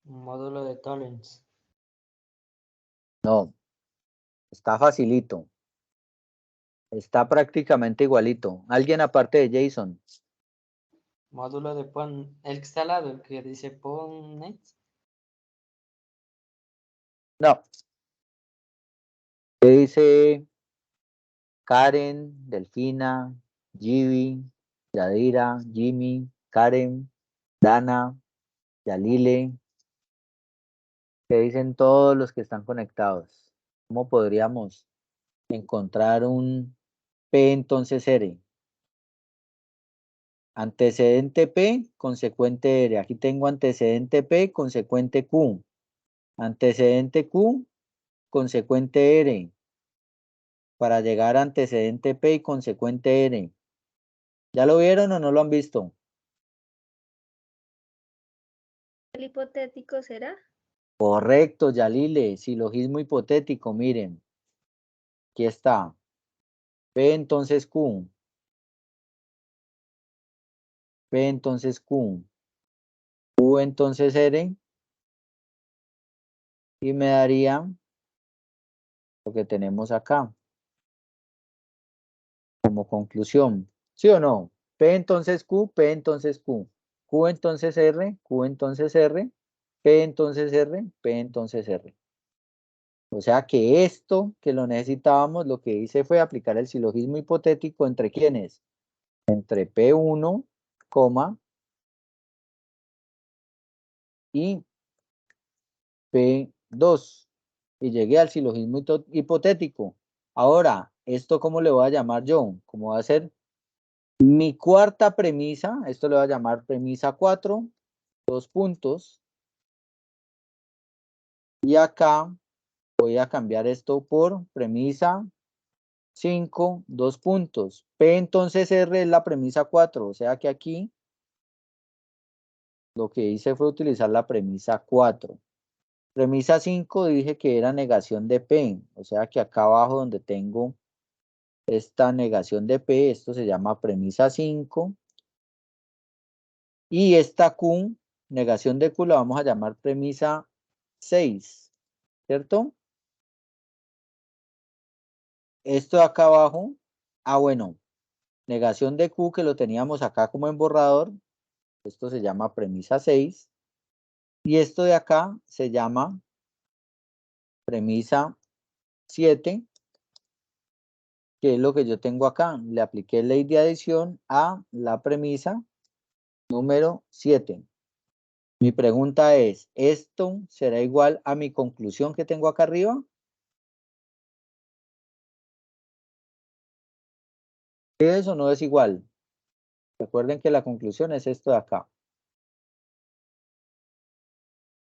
Módulo de Tollens. No, está facilito. Está prácticamente igualito. ¿Alguien aparte de Jason? Módulo de el que está al lado, el que dice Ponnet. No. ¿Qué dice Karen, Delfina, Gibi, Yadira, Jimmy, Karen, Dana, Yalile? ¿Qué dicen todos los que están conectados? ¿Cómo podríamos encontrar un P entonces R? Antecedente P, consecuente R. Aquí tengo antecedente P, consecuente Q. Antecedente Q, consecuente R. Para llegar a antecedente P y consecuente R. ¿Ya lo vieron o no lo han visto? ¿El hipotético será? Correcto, Yalile. Silogismo hipotético, miren. Aquí está. P entonces Q. P entonces Q. Q entonces R. Y me daría lo que tenemos acá como conclusión. ¿Sí o no? P entonces Q, P entonces Q. Q entonces R, Q entonces R. P entonces R, P entonces R. O sea que esto que lo necesitábamos, lo que hice fue aplicar el silogismo hipotético entre quiénes. Entre P1, y P2. Y llegué al silogismo hipotético. Ahora, ¿esto cómo le voy a llamar yo? ¿Cómo va a ser? Mi cuarta premisa, esto le voy a llamar premisa 4, 2 puntos. Y acá voy a cambiar esto por premisa 5, 2 puntos. P entonces R es la premisa 4, o sea que aquí lo que hice fue utilizar la premisa 4. Premisa 5 dije que era negación de P, o sea que acá abajo donde tengo esta negación de P, esto se llama premisa 5. Y esta Q, negación de Q, la vamos a llamar premisa 6, ¿cierto? Esto de acá abajo, bueno, negación de Q que lo teníamos acá como en borrador, esto se llama premisa 6. Y esto de acá se llama premisa 7, que es lo que yo tengo acá. Le apliqué ley de adición a la premisa número 7. Mi pregunta es, ¿esto será igual a mi conclusión que tengo acá arriba? ¿Eso no es igual? Recuerden que la conclusión es esto de acá.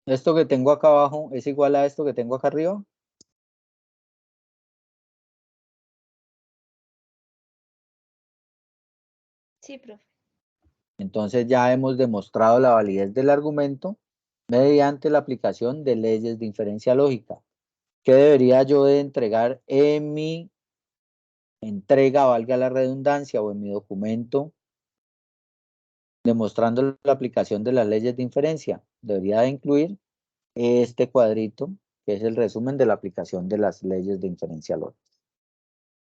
¿Esto que tengo acá abajo es igual a esto que tengo acá arriba? Sí, profe. Entonces ya hemos demostrado la validez del argumento mediante la aplicación de leyes de inferencia lógica. ¿Qué debería yo de entregar en mi entrega, valga la redundancia, o en mi documento demostrando la aplicación de las leyes de inferencia? Debería de incluir este cuadrito, que es el resumen de la aplicación de las leyes de inferencia lógica.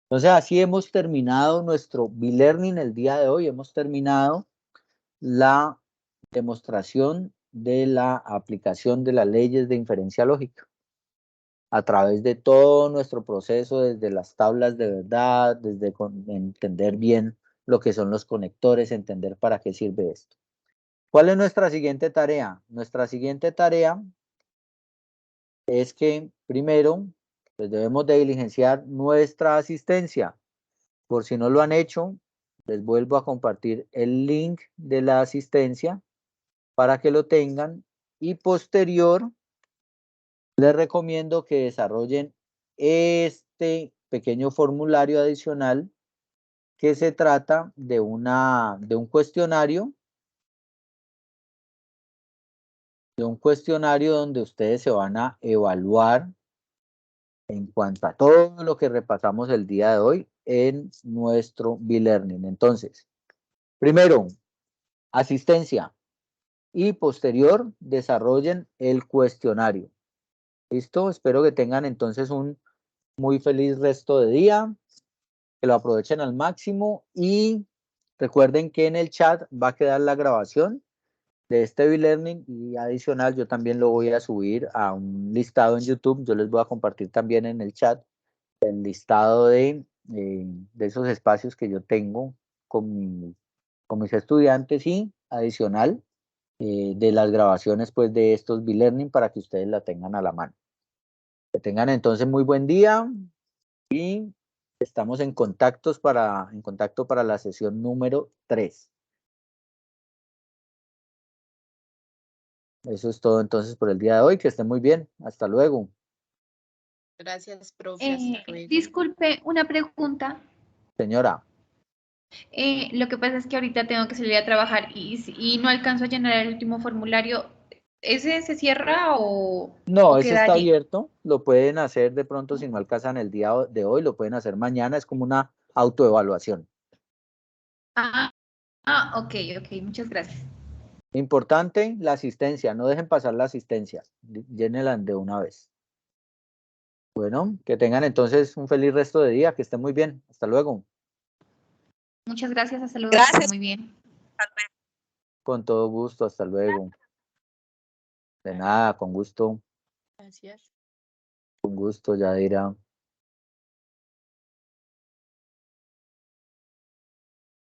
Entonces, así hemos terminado nuestro B-Learning el día de hoy. Hemos terminado la demostración de la aplicación de las leyes de inferencia lógica a través de todo nuestro proceso, desde las tablas de verdad, desde entender bien lo que son los conectores, entender para qué sirve esto. ¿Cuál es nuestra siguiente tarea? Nuestra siguiente tarea es que primero pues debemos de diligenciar nuestra asistencia. Por si no lo han hecho, les vuelvo a compartir el link de la asistencia para que lo tengan, y posterior les recomiendo que desarrollen este pequeño formulario adicional que se trata de un cuestionario donde ustedes se van a evaluar en cuanto a todo lo que repasamos el día de hoy en nuestro B-Learning. Entonces, primero, asistencia. y posterior desarrollen el cuestionario. ¿Listo? Espero que tengan entonces un muy feliz resto de día, que lo aprovechen al máximo y recuerden que en el chat va a quedar la grabación de este e-learning y adicional yo también lo voy a subir a un listado en YouTube. Yo les voy a compartir también en el chat el listado de esos espacios que yo tengo con mis estudiantes y adicional de las grabaciones pues de estos e-learning para que ustedes la tengan a la mano. Que tengan entonces muy buen día y estamos en contacto para la sesión número 3. Eso es todo entonces por el día de hoy. Que estén muy bien. Hasta luego. Gracias, profe. Hasta luego. Disculpe, una pregunta. Señora. Lo que pasa es que ahorita tengo que salir a trabajar y no alcanzo a llenar el último formulario. ¿Ese se cierra o No, ese queda está allí? abierto. Lo pueden hacer de pronto si no alcanzan el día de hoy. Lo pueden hacer mañana. Es como una autoevaluación. Ok, muchas gracias. Importante, la asistencia. No dejen pasar la asistencia. Llénenla de una vez. Bueno, que tengan entonces un feliz resto de día. Que estén muy bien. Hasta luego. Muchas gracias, hasta luego. Gracias. Muy bien. Con todo gusto. Hasta luego. De nada, con gusto. Gracias. Con gusto, Yadira.